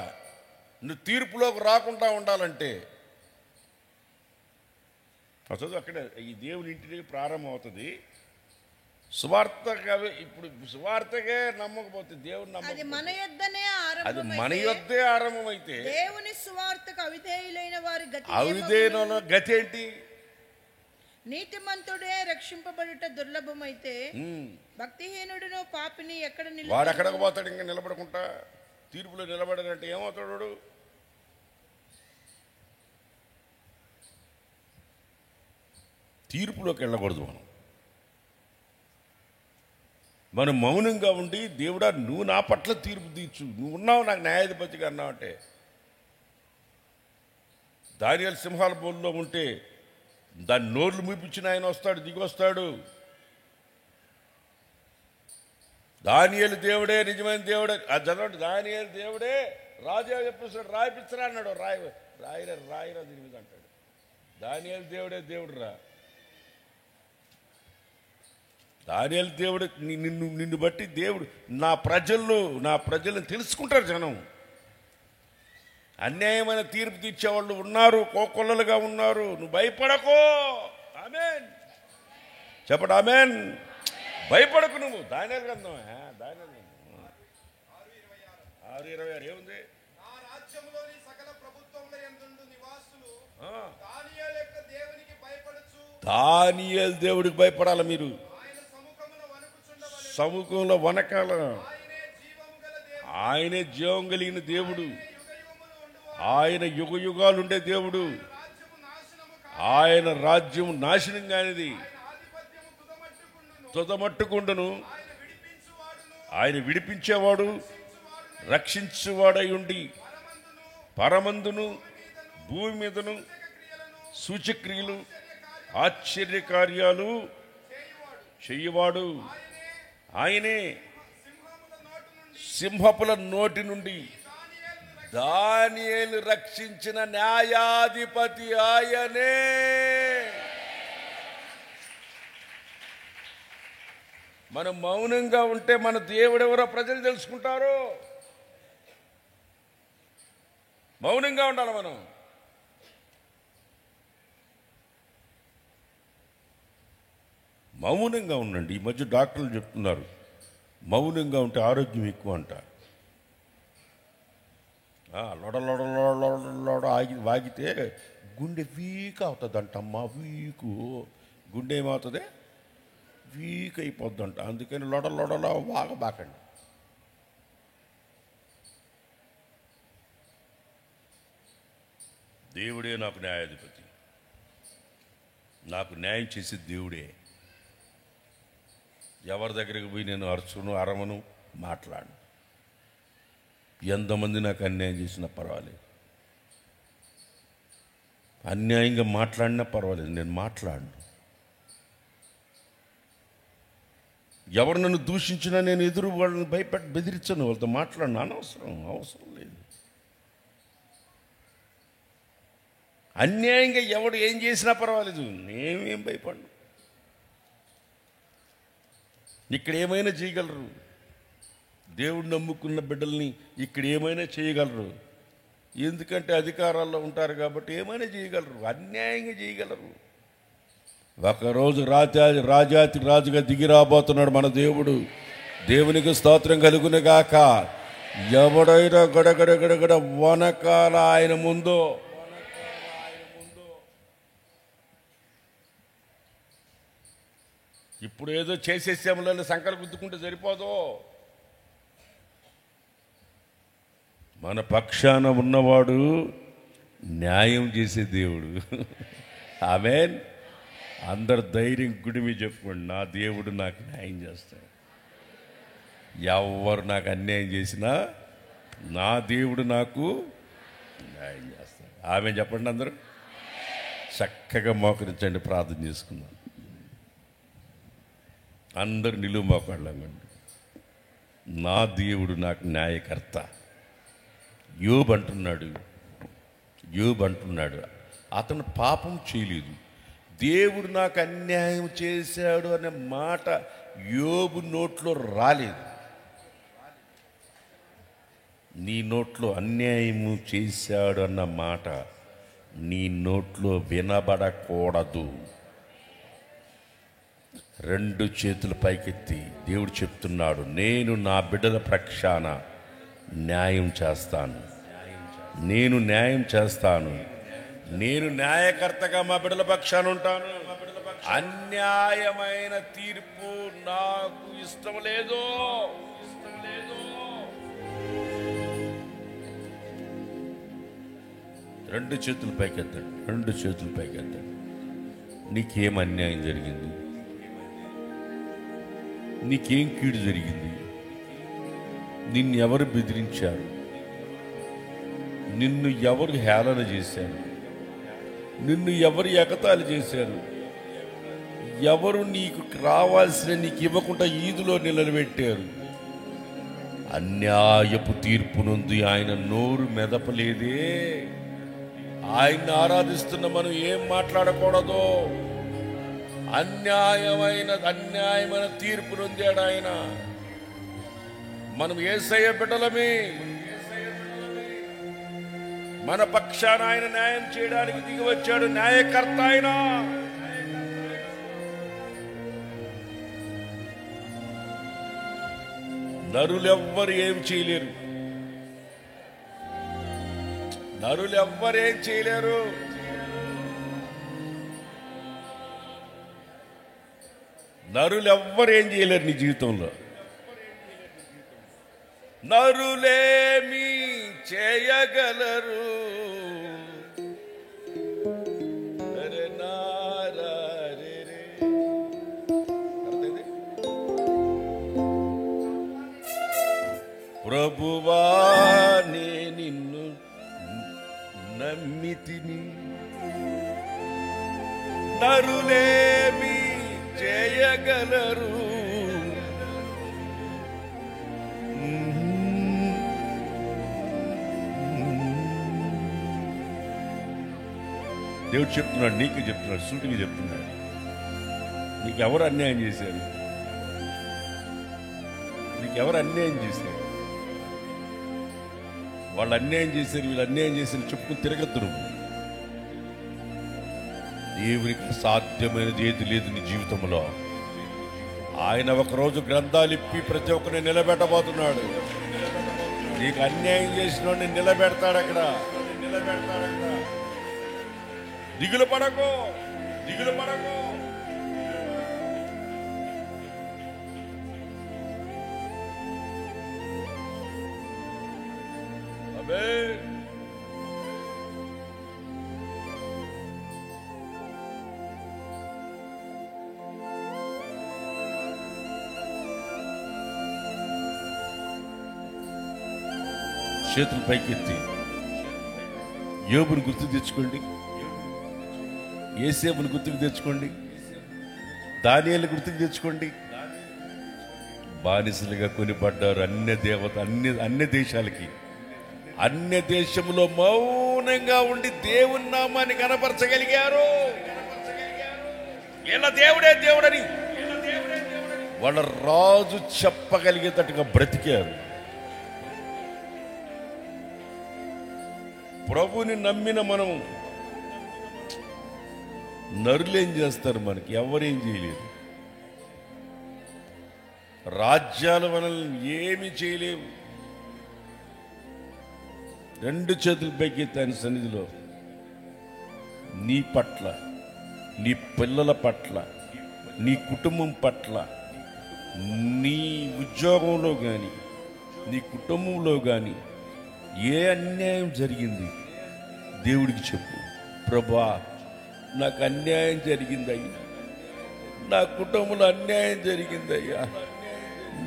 నువ్వు తీర్పులోకి రాకుండా ఉండాలంటే చదువు. అక్కడే ఈ దేవుని ఇంటికి ప్రారంభం అవుతుంది. సువార్త, ఇప్పుడు సువార్తకే నమ్మకపోతే దేవుని నమ్మకం, అది మన యొద్దే ఆరంభమైతే దేవుని సువార్తకు అవిధేయులైన వారి గతి ఏంటి? నీతిమంతుడే రక్షింపబడుట దుర్లభమైతే భక్తిహీనుడును పాపిని ఎక్కడ వాడు ఎక్కడికి పోతాడు? ఇంకా నిలబడకుండా తీర్పులో నిలబడనంటే ఏమవుతాడు? తీర్పులోకి వెళ్ళకూడదు. మనం మౌనంగా ఉండి, దేవుడా నువ్వు నా పట్ల తీర్పు తీర్చు, నువ్వు ఉన్నావు నాకు న్యాయాధిపతిగా అన్నావంటే. దానియేలు సింహాల బోన్లో ఉంటే దాని నోర్లు మూపించిన ఆయన వస్తాడు, దిగి వస్తాడు. దానియేలు దేవుడే నిజమైన దేవుడే. అది చదవండి, దానియేలు దేవుడే రాజు చెప్పేస్తాడు, రాయిపించరా అన్నాడు. రాయిరా దీని మీద అంటాడు. దానియేలు దేవుడే దేవుడు రా. దానియేలు దేవుడు. నిన్ను బట్టి దేవుడు నా ప్రజలను తెలుసుకుంటారు జనం. అన్యాయమైన తీర్పు తీర్చేవాళ్ళు ఉన్నారు, కోకొల్లలుగా ఉన్నారు. నువ్వు భయపడకు. ఆమేన్, చెప్పడు ఆమేన్. భయపడకు నువ్వు. దానియేలు గ్రంథం 6:26 ఏముంది? దానియేలు దేవుడికి భయపడాలి మీరు. సముఖంలో వనకాల. ఆయనే జీవం కలిగిన దేవుడు, ఆయన యుగ యుగాలు ఉండే దేవుడు. ఆయన రాజ్యం నాశనం కానిది, తుదమట్టుకుండును. ఆయన విడిపించేవాడు, రక్షించేవాడై ఉండి పరమందును భూమి మీదను సూచక్రియలు ఆశ్చర్యకార్యాలు చెయ్యవాడు. ఆయనే సింహపుల నోటి నుండి దానియేలు రక్షించిన న్యాయాధిపతి ఆయనే. మనం మౌనంగా ఉంటే మన దేవుడెవరో ప్రజలు తెలుసుకుంటారు. మౌనంగా ఉండాలి మనం. మౌనంగా ఉండండి. ఈ మధ్య డాక్టర్లు చెప్తున్నారు మౌనంగా ఉంటే ఆరోగ్యం ఎక్కువ అంట. లోడ వాగితే గుండె వీక్ అవుతుందంటమ్మా. గుండె ఏమవుతుంది? వీక్ అయిపోద్దంట. అందుకని లొడలొడలో వాగబాకండి. దేవుడే నాకు న్యాయాధిపతి, నాకు న్యాయం చేసే దేవుడే. ఎవరి దగ్గరికి పోయి నేను అరచును అరవను మాట్లాడను. ఎంతమంది నాకు అన్యాయం చేసినా పర్వాలేదు, అన్యాయంగా మాట్లాడినా పర్వాలేదు, నేను మాట్లాడను. ఎవరు నన్ను దూషించినా నేను ఎదురు వాళ్ళని భయపెట్టి బెదిరించను, వాళ్ళతో మాట్లాడను. అవసరం లేదు. అన్యాయంగా ఎవడు ఏం చేసినా పర్వాలేదు, నేనేం భయపడను. ఇక్కడ ఏమైనా చేయగలరు. దేవుడు నమ్ముకున్న బిడ్డల్ని ఇక్కడ ఏమైనా చేయగలరు. ఎందుకంటే అధికారాల్లో ఉంటారు కాబట్టి ఏమైనా చేయగలరు, అన్యాయంగా చేయగలరు. ఒకరోజు రాజాతి రాజుగా దిగి రాబోతున్నాడు మన దేవుడు. దేవునికి స్తోత్రం కలుగును గాక. ఎవడైనా గడగడ వనకాల ఆయన ముందు ఇప్పుడు ఏదో చేసేసాములని సంకల్పం గుద్దుకుంటే సరిపోదు. మన పక్షాన ఉన్నవాడు న్యాయం చేసే దేవుడు. ఆమేన్. అందరు ధైర్యం గుడిమి చెప్పుకోండి, నా దేవుడు నాకు న్యాయం చేస్తాడు. ఎవరు నాకు అన్యాయం చేసినా నా దేవుడు నాకు న్యాయం చేస్తాడు. ఆమె చెప్పండి. అందరూ చక్కగా మోకరించండి, ప్రార్థన చేసుకుందాం. అందరు నిలువు మోకాళ్ళండి. నా దేవుడు నాకు న్యాయకర్త. యోబు అంటున్నాడు అతను పాపం చేయలేదు, దేవుడు నాకు అన్యాయం చేశాడు అనే మాట యోబు నోట్లో రాలేదు. నీ నోట్లో అన్యాయము చేశాడు అన్న మాట నీ నోట్లో వినబడకూడదు. రెండు చేతులు పైకెత్తి దేవుడు చెప్తున్నాడు, నేను నా బిడ్డల పక్షాన న్యాయం చేస్తాను, నేను న్యాయం చేస్తాను, నేను న్యాయకర్తగా మా బిడ్డల పక్షాన ఉంటాను. అన్యాయమైన తీర్పు నాకు ఇష్టం లేదు. రెండు చేతులు పైకెత్తండి. నీకేం అన్యాయం జరిగింది? నీకేం కీడు జరిగింది? నిన్ను ఎవరు బెదిరించారు? నిన్ను ఎవరు హేళన చేశారు? నిన్ను ఎవరు ఎగతాళి చేశారు? ఎవరు నీకు రావాల్సిన నీకు ఇవ్వకుండా ఈదులో నిలబెట్టారు? అన్యాయపు తీర్పు నుండి ఆయన నోరు మెదపలేదే. ఆయన్ని ఆరాధిస్తున్న మనం ఏం మాట్లాడకూడదు. అన్యాయమైన తీర్పు నొందాడు ఆయన. మనం యేసయ్య బిడ్డలమే. మన పక్షాన ఆయన న్యాయం చేయడానికి దిగి వచ్చాడు. న్యాయకర్త ఆయన. నరులెవ్వరు ఏం చేయలేరు. నరులెవ్వరేం చేయలేరు. నరులెవ్వరేం చేయలేరు నీ జీవితంలో. నరులేమి చేయగలరు. ప్రభువా నే నిన్ను నమ్మితిని, నరులేమి చేయగలరు. దేవుడు చెప్తున్నాడు, నీకు చెప్తున్నాడు, సూటిగా చెప్తున్నాడు. నీకెవరు అన్యాయం చేశారు? నీకెవరు అన్యాయం చేశారు? వాళ్ళు అన్యాయం చేశారు, వీళ్ళు అన్యాయం చేశారు చెప్పుకుని తిరగద్దు నువ్వు. దేవునికి సాధ్యమైనది ఏది లేదు నీ జీవితంలో. ఆయన ఒకరోజు గ్రంథాలిప్పి ప్రతి ఒక్కరిని నిలబెట్టబోతున్నాడు. నీకు అన్యాయం చేసిన వాడిని నిలబెడతాడు. అక్కడ దిగులు పడకు, దిగులు పడకు. ఆమేన్. చేతులు పైకెత్తి యోబుని గుర్తు తెచ్చుకోండి, యేసేపుని గుర్తుకు తెచ్చుకోండి, దానియేలు గుర్తుకు తెచ్చుకోండి. బానిసలుగా కొనిపడ్డారు అన్య దేశాలకి. అన్య దేశంలో మౌనంగా ఉండి దేవుని నామాన్ని కనపరచగలిగారు. వీళ్ళ దేవుడే దేవుడని వాళ్ళ రాజు చెప్పగలిగేటట్టుగా బ్రతికారు. ప్రభుని నమ్మిన మనం నరులేం చేస్తారు? మనకి ఎవరేం చేయలేరు. రాజ్యాల మనల్ని ఏమి చేయలేవు. రెండు చేతులు పైకెత్తి ఆయన సన్నిధిలో నీ పట్ల, నీ పిల్లల పట్ల, నీ కుటుంబం పట్ల, నీ ఉద్యోగంలో కానీ నీ కుటుంబంలో కానీ ఏ అన్యాయం జరిగింది దేవుడికి చెప్పు. ప్రభా, నాకు అన్యాయం జరిగిందయ్యా, నా కుటుంబంలో అన్యాయం జరిగిందయ్యా,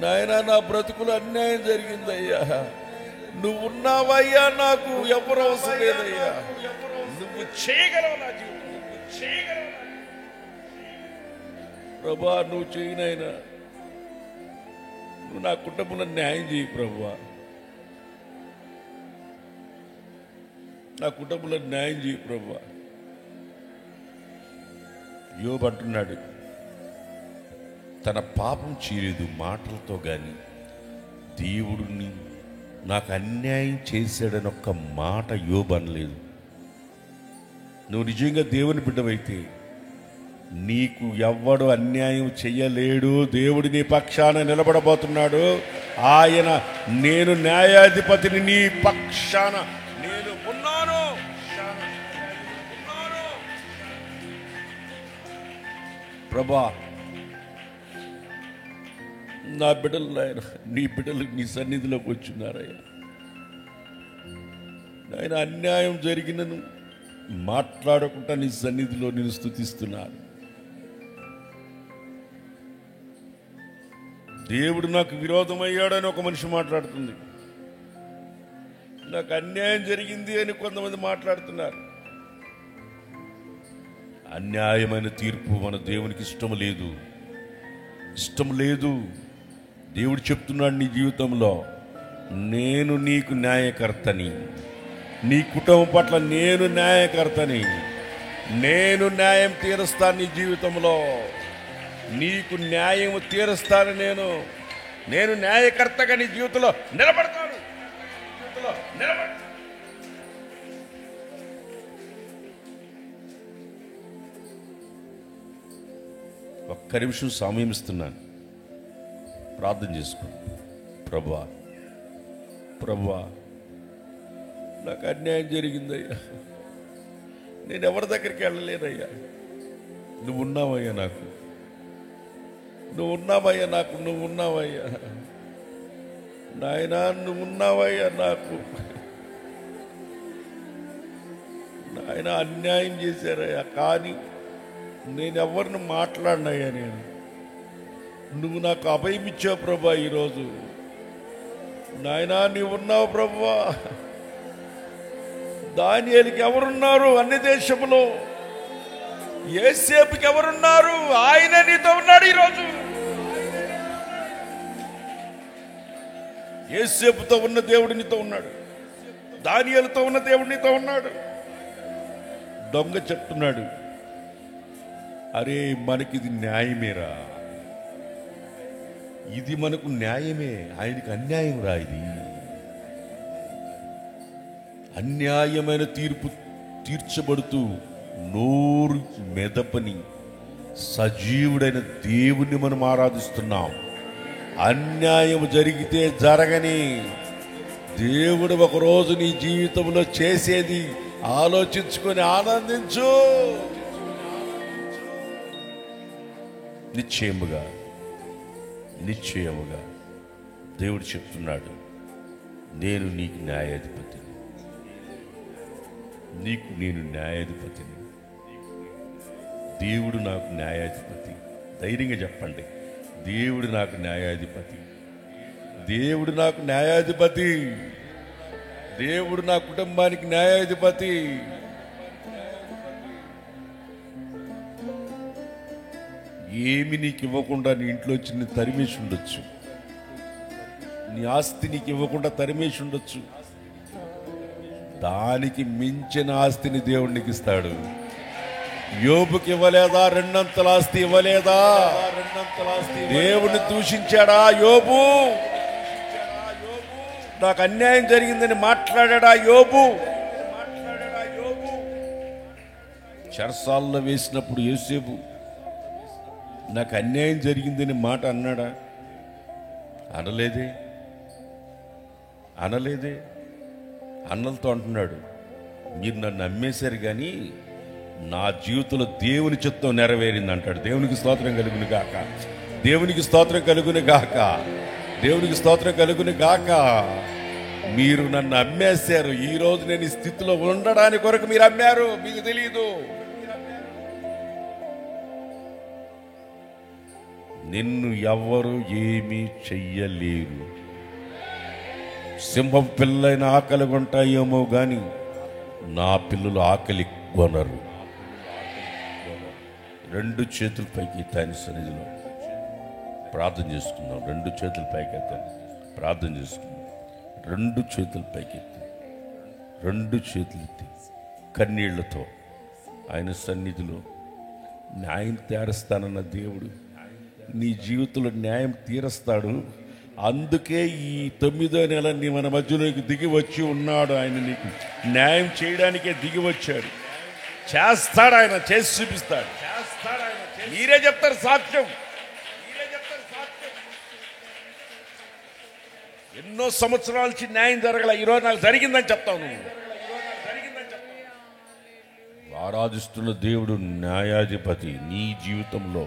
నాయనా నా బ్రతుకులు అన్యాయం జరిగిందయ్యా, నువ్వు ఉన్నావయ్యా, నాకు ఎవరు అవసరం లేదయ్యా, నువ్వు చేయగలవు నా జీవితం, నువ్వు చేయగలవు ప్రభా, నువ్వు చేయనైనా నువ్వు నా కుటుంబంలో న్యాయం చేయి ప్రభా, నా కుటుంబంలో న్యాయం చేయి ప్రభా. యోబు అంటున్నాడు, తన పాపం చేయలేదు మాటలతో కానీ దేవుడిని నాకు అన్యాయం చేశాడని ఒక్క మాట యోబు అనలేదు. నువ్వు నిజంగా దేవుని బిడ్డవైతే నీకు ఎవ్వడు అన్యాయం చెయ్యలేడు. దేవుడి నీ పక్షాన నిలబడబోతున్నాడు. ఆయన, నేను న్యాయాధిపతిని, నీ పక్షాన నేను ఉన్నాను. ప్రభా, నా బిడ్డలు నాయన, నీ బిడ్డలు నీ సన్నిధిలోకి వచ్చున్నారయ్యా. ఆయన అన్యాయం జరిగినను మాట్లాడకుండా నీ సన్నిధిలో నేను స్తుతిస్తున్నాను. దేవుడు నాకు విరోధమయ్యాడని ఒక మనిషి మాట్లాడుతుంది, నాకు అన్యాయం జరిగింది అని కొంతమంది మాట్లాడుతున్నారు. అన్యాయమైన తీర్పు మన దేవునికి ఇష్టం లేదు, ఇష్టం లేదు. దేవుడు చెప్తున్నాడు, నీ జీవితంలో నేను నీకు న్యాయకర్తని, నీ కుటుంబం పట్ల నేను న్యాయకర్తని, నేను న్యాయం తీరుస్తాను. నీ జీవితంలో నీకు న్యాయం తీరుస్తాను. నేను న్యాయకర్తగా నీ జీవితంలో నిలబడతాను. ఒక్క నిమిషం సమయం ఇస్తున్నాను, ప్రార్థన చేసుకో. ప్రభువా, ప్రభువా, నాకు అన్యాయం జరిగిందయ్యా, నేను ఎవరి దగ్గరికి వెళ్ళలేనయ్యా, నువ్వు ఉన్నావయ్యా, నాకు నువ్వు ఉన్నావయ్యా, నాకు నువ్వు ఉన్నావయ్యా నాయనా, నువ్వు ఉన్నావయ్యా నాకు. నాయన అన్యాయం చేశారయ్యా, కానీ నేను ఎవరిని మాట్లాడినయ్యా, నువ్వు నాకు అభయం ఇచ్చావు ప్రభా. ఈరోజు నాయనా నీవు ఉన్నావు ప్రభువా. దానియేలుకి ఎవరున్నారు అన్ని దేశంలో? యేసేపుకి ఎవరున్నారు? ఆయన నీతో ఉన్నాడు ఈరోజు. యేసేపుతో ఉన్న దేవుడు నీతో ఉన్నాడు, దానియేలుతో ఉన్న దేవుడు నీతో ఉన్నాడు. దొంగ చెప్తున్నాడు, అరే మనకిది న్యాయమేరా, ఇది మనకు న్యాయమే, ఆయనకి అన్యాయం రా. ఇది అన్యాయమైన తీర్పు తీర్చబడుతూ నోరు మెదపని సజీవుడైన దేవుణ్ణి మనం ఆరాధిస్తున్నాం. అన్యాయం జరిగితే జరగని దేవుడు ఒకరోజు నీ జీవితంలో చేసేది ఆలోచించుకొని ఆనందించు. నిశ్చయముగా నిశ్చయముగా దేవుడు చెప్తున్నాడు, నేను నీకు న్యాయాధిపతిని, నేను న్యాయాధిపతిని. దేవుడు నాకు న్యాయాధిపతి. ధైర్యంగా చెప్పండి, దేవుడు నాకు న్యాయాధిపతి. దేవుడు నాకు న్యాయాధిపతి. దేవుడు నా కుటుంబానికి న్యాయాధిపతి. ఏమి నీకు ఇవ్వకుండా నీ ఇంట్లో వచ్చి నీ తరిమేసి ఉండొచ్చు. నీ ఆస్తి నీకు ఇవ్వకుండా తరిమేసి ఉండొచ్చు. దానికి మించిన ఆస్తిని దేవుడు నీకు ఇస్తాడు. యోబుకి ఇవ్వలేదా? రెండంతల ఆస్తి ఇవ్వలేదా? దేవుడిని దూషించాడా యోబు? నాకు అన్యాయం జరిగిందని మాట్లాడా యోబు? చెరసాల్లో వేసినప్పుడు యోసేపు నాకు అన్యాయం జరిగిందని మాట అన్నాడా? అనలేదే. అన్నలతో అంటున్నాడు, మీరు నన్ను అమ్మేశారు కానీ నా జీవితంలో దేవుని చిత్తం నెరవేరింది అంటాడు. దేవునికి స్తోత్రం కలుగును గాక. దేవునికి స్తోత్రం కలుగును గాక. దేవునికి స్తోత్రం కలుగును గాక. మీరు నన్ను అమ్మేశారు. ఈ రోజు నేను ఈ స్థితిలో ఉండడానికి కొరకు మీరు అమ్మారు. మీకు తెలియదు. నిన్ను ఎవ్వరు ఏమీ చెయ్యలేరు. సింహం పిల్లైన ఆకలి కొంటాయేమో గాని నా పిల్లలు ఆకలి కొనరు. రెండు చేతులు పైకి ఆయన సన్నిధిలో ప్రార్థన చేసుకుందాం. రెండు చేతుల పైకి ఎత్తాను, ప్రార్థన చేసుకుందాం. రెండు చేతుల పైకి ఎత్తి, రెండు చేతులు ఎత్తి కన్నీళ్లతో ఆయన సన్నిధిలో న్యాయం తీరుస్తానన్న దేవుడు నీ జీవితంలో న్యాయం తీరుస్తాడు. అందుకే ఈ 9వ నెల నీ మన మధ్యలోకి దిగి వచ్చి ఉన్నాడు. ఆయన నీకు న్యాయం చేయడానికే దిగి వచ్చాడు. చేస్తాడు. ఆయన చేసి చూపిస్తాడు. మీరే చెప్తారు సాక్ష్యం. ఎన్నో సంవత్సరాల నుంచి న్యాయం జరగల, ఈరోజు నాకు జరిగిందని చెప్తావు. నువ్వు ఆరాధిస్తున్న దేవుడు న్యాయాధిపతి. నీ జీవితంలో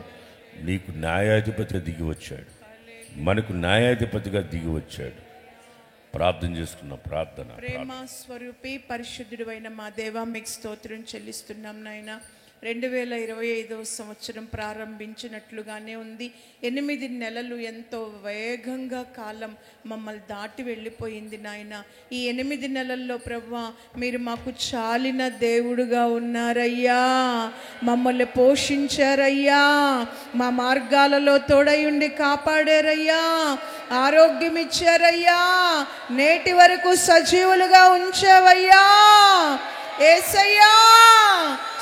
నీకు న్యాయాధిపతిగా దిగి వచ్చాడు. మనకు న్యాయాధిపతిగా దిగి వచ్చాడు. ప్రార్థన చేసుకున్న ప్రార్థన. ప్రేమ స్వరూపి పరిశుద్ధుడు అయిన మా దేవా, మీకు స్తోత్రం చెల్లిస్తున్నాం నాయన. 2025వ సంవత్సరం ప్రారంభించినట్లుగానే ఉంది. 8 నెలలు ఎంతో వేగంగా కాలం మమ్మల్ని దాటి వెళ్ళిపోయింది నాయన. ఈ 8 నెలల్లో ప్రభువా, మీరు మాకు చాలిన దేవుడుగా ఉన్నారయ్యా. మమ్మల్ని పోషించారయ్యా. మా మార్గాలలో తోడయుండి కాపాడారయ్యా. ఆరోగ్యం ఇచ్చారయ్యా. నేటి వరకు సజీవులుగా ఉంచావయ్యా. యేసయ్యా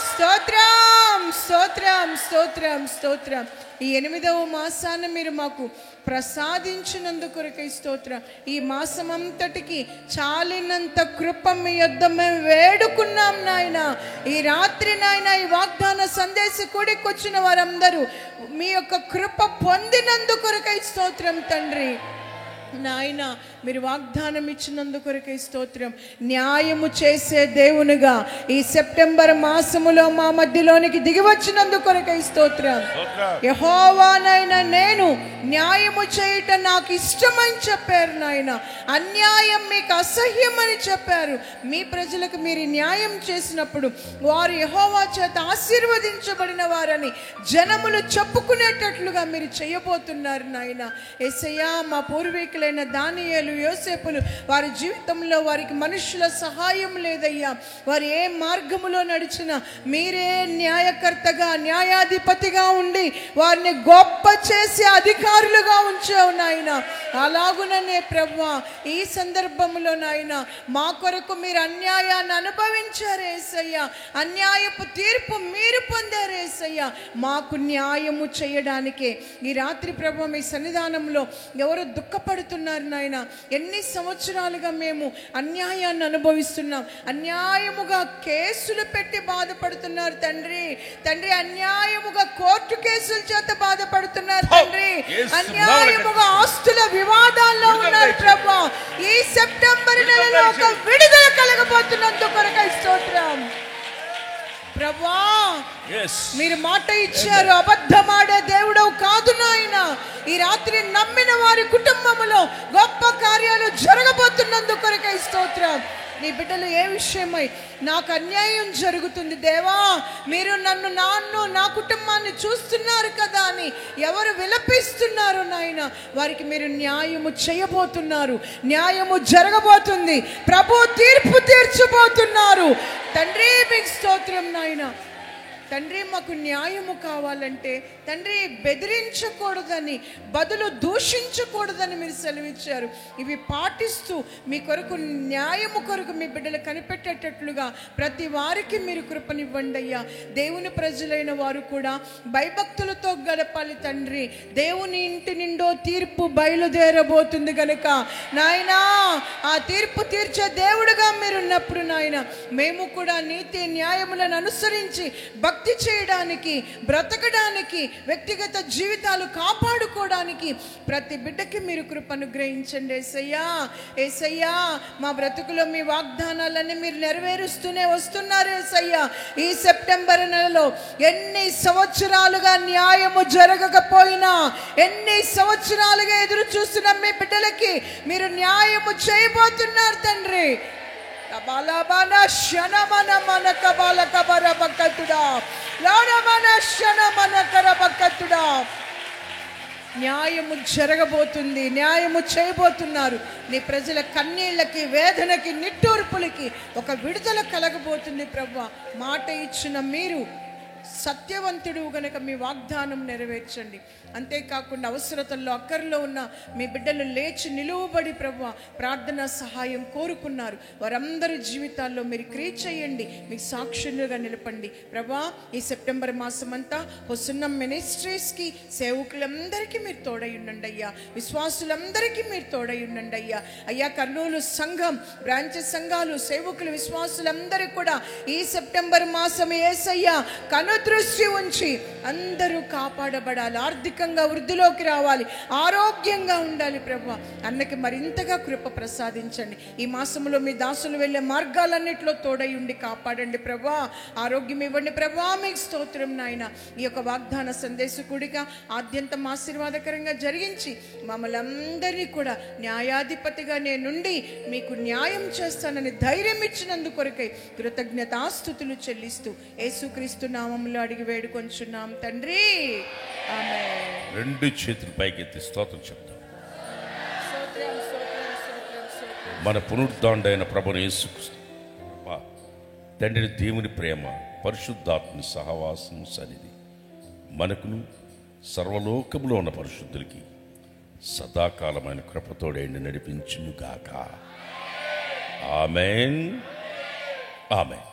స్తోత్రం, స్తోత్రం, స్తోత్రం, స్తోత్రం. ఈ 8వ మాసాన్ని మీరు మాకు ప్రసాదించినందుకొరకై స్తోత్రం. ఈ మాసం అంతటికి చాలినంత కృప మీ యొద్ద మేము వేడుకున్నాం నాయన. ఈ రాత్రి నాయన ఈ వాగ్దాన సందేశ కూడికొచ్చిన వారందరూ మీ యొక్క కృప పొందినందుకొరకై స్తోత్రం తండ్రి. నాయన మీరు వాగ్దానం ఇచ్చినందుకొరకై స్తోత్రం. న్యాయము చేసే దేవునిగా ఈ సెప్టెంబర్ మాసములో మా మధ్యలోనికి దిగి వచ్చినందుకొరకై స్తోత్రం. యెహోవానైనా నేను న్యాయము చేయట నాకు ఇష్టమని చెప్పారు నాయన. అన్యాయం మీకు అసహ్యమని చెప్పారు. మీ ప్రజలకు మీరు న్యాయం చేసినప్పుడు వారు యెహోవా చేత ఆశీర్వదించబడిన వారని జనములు చెప్పుకునేటట్లుగా మీరు చేయబోతున్నారు నాయన. యేసయ్యా, మా పూర్వీకులైన దానియేలు, యోసేపులు వారి జీవితంలో వారికి మనుషుల సహాయం లేదయ్యా. వారు ఏ మార్గములో నడిచినా మీరే న్యాయకర్తగా న్యాయాధిపతిగా ఉండి వారిని గొప్ప చేసి అధికారులుగా ఉంచావు నాయన. అలాగుననే ప్రభువా, ఈ సందర్భంలో నాయన మా కొరకు మీరు అన్యాయాన్ని అనుభవించారు యేసయ్యా. అన్యాయపు తీర్పు మీరు పొందారు యేసయ్యా. మాకు న్యాయము చేయడానికే ఈ రాత్రి ప్రభువా మీ సన్నిధానంలో ఎవరు దుఃఖపడుతూ పడుతున్నారు నాయన. ఎన్ని సంవత్సరాలుగా మేము అన్యాయాన్ని అనుభవిస్తున్నాం. అన్యాయముగా కేసులు పెట్టి బాధపడుతున్నారు తండ్రి. తండ్రి, అన్యాయముగా కోర్టు కేసుల చేత బాధపడుతున్నారు తండ్రి. అన్యాయముగా ఆస్తుల వివాదాల్లో ఉన్నారు ప్రభా. ఈ సెప్టెంబర్ నెలలో ఒక విడుదల కలగబోతున్నందుకు కొరకై స్తోత్రం ప్రభా. మీరు మాట ఇచ్చారు, అబద్ధమాడే దేవుడవు కాదు నాయన. ఈ రాత్రి నమ్మిన వారి కుటుంబములో గొప్ప కార్యాలు జరగబోతున్నందుకు కొరకై స్తోత్రం. నీ బిడ్డలు ఏ విషయమై నాకు అన్యాయం జరుగుతుంది దేవా, మీరు నన్ను నా కుటుంబాన్ని చూస్తున్నారు కదా అని ఎవరు విలపిస్తున్నారు నాయన, వారికి మీరు న్యాయము చేయబోతున్నారు. న్యాయము జరగబోతుంది. ప్రభు తీర్పు తీర్చబోతున్నారు. తండ్రి మీకు స్తోత్రం నాయన. తండ్రి, మాకు న్యాయము కావాలంటే తండ్రి బెదిరించకూడదని, బదులు దూషించకూడదని మీరు సెలవిచ్చారు. ఇవి పాటిస్తూ మీ కొరకు, న్యాయము కొరకు మీ బిడ్డలు కనిపెట్టేటట్లుగా ప్రతి వారికి మీరు కృపనివ్వండి అయ్యా. దేవుని ప్రజలైన వారు కూడా భయభక్తులతో గడపాలి తండ్రి. దేవుని ఇంటి నిండో తీర్పు బయలుదేరబోతుంది గనుక నాయనా, ఆ తీర్పు తీర్చే దేవుడుగా మీరున్నప్పుడు నాయన, మేము కూడా నీతి న్యాయములను అనుసరించి భక్తి చేయడానికి, బ్రతకడానికి, వ్యక్తిగత జీవితాలు కాపాడుకోవడానికి ప్రతి బిడ్డకి మీరు కృపను గ్రహించండి యేసయ్యా. యేసయ్యా, మా బ్రతుకులో మీ వాగ్దానాలన్నీ మీరు నెరవేరుస్తూనే వస్తున్నారు యేసయ్యా. ఈ సెప్టెంబర్ నెలలో ఎన్ని సంవత్సరాలుగా న్యాయము జరగకపోయినా, ఎన్ని సంవత్సరాలుగా ఎదురు చూస్తున్న మీ బిడ్డలకి మీరు న్యాయము చేయబోతున్నారు తండ్రి. న్యాయము జరగబోతుంది. న్యాయము చేయబోతున్నారు. నీ ప్రజల కన్నీళ్ళకి, వేదనకి, నిట్టూర్పులకి ఒక విడుదల కలగబోతుంది ప్రభువా. మాట ఇచ్చిన మీరు సత్యవంతుడు గనక మీ వాగ్దానం నెరవేర్చండి. అంతేకాకుండా అవసరతల్లో, అక్కర్లో ఉన్న మీ బిడ్డలు లేచి నిలువబడి ప్రభువా ప్రార్థన సహాయం కోరుకున్నారు. వారందరి జీవితాల్లో మీరు క్రియ చేయండి. మీకు సాక్షులుగా నిలపండి ప్రభువా. ఈ సెప్టెంబర్ మాసం అంతా హొసన్న మినిస్ట్రీస్కి, సేవకులందరికీ మీరు తోడై ఉండండి అయ్యా. విశ్వాసులందరికీ మీరు తోడై ఉండండి అయ్యా. అయ్యా, కర్నూలు సంఘం, బ్రాంచ్ సంఘాలు, సేవకులు, విశ్వాసులందరూ కూడా ఈ సెప్టెంబర్ మాసం యేసయ్యా కనుదృష్టి ఉంచి అందరూ కాపాడబడాలి. ఆర్థికంగా వృద్ధిలోకి రావాలి. ఆరోగ్యంగా ఉండాలి ప్రభువా. అన్నకి మరింతగా కృప ప్రసాదించండి. ఈ మాసంలో మీ దాసులు వెళ్ళే మార్గాలన్నింటిలో తోడై ఉండి కాపాడండి ప్రభువా. ఆరోగ్యం ఇవ్వండి ప్రభువా. మీకు స్తోత్రం నాయన. ఈ యొక్క వాగ్దాన సందేశకుడిగా ఆద్యంతం ఆశీర్వాదకరంగా జరిగించి మమ్మల్ని అందరినీ కూడా న్యాయాధిపతిగా నేనుండి మీకు న్యాయం చేస్తానని ధైర్యం ఇచ్చినందుకు కొరకై కృతజ్ఞతాస్తుతులు చెల్లిస్తూ యేసుక్రీస్తు నామములో అడిగి వేడుకొంచున్నాం తండ్రి. ఆమేన్. రెండు చేతులు పైకెత్తి స్తోత్రం చెప్తాం. మన పునరుద్ధాండైన ప్రభుని యేసుక్రీస్తు తండ్రి దేవుని ప్రేమ, పరిశుద్ధాత్మ సహవాసం, సన్నిధి మనకును సర్వలోకములో ఉన్న పరిశుద్ధులకి సదాకాలమైన కృపతోడైండి నడిపించును గాక. ఆమేన్. ఆమేన్.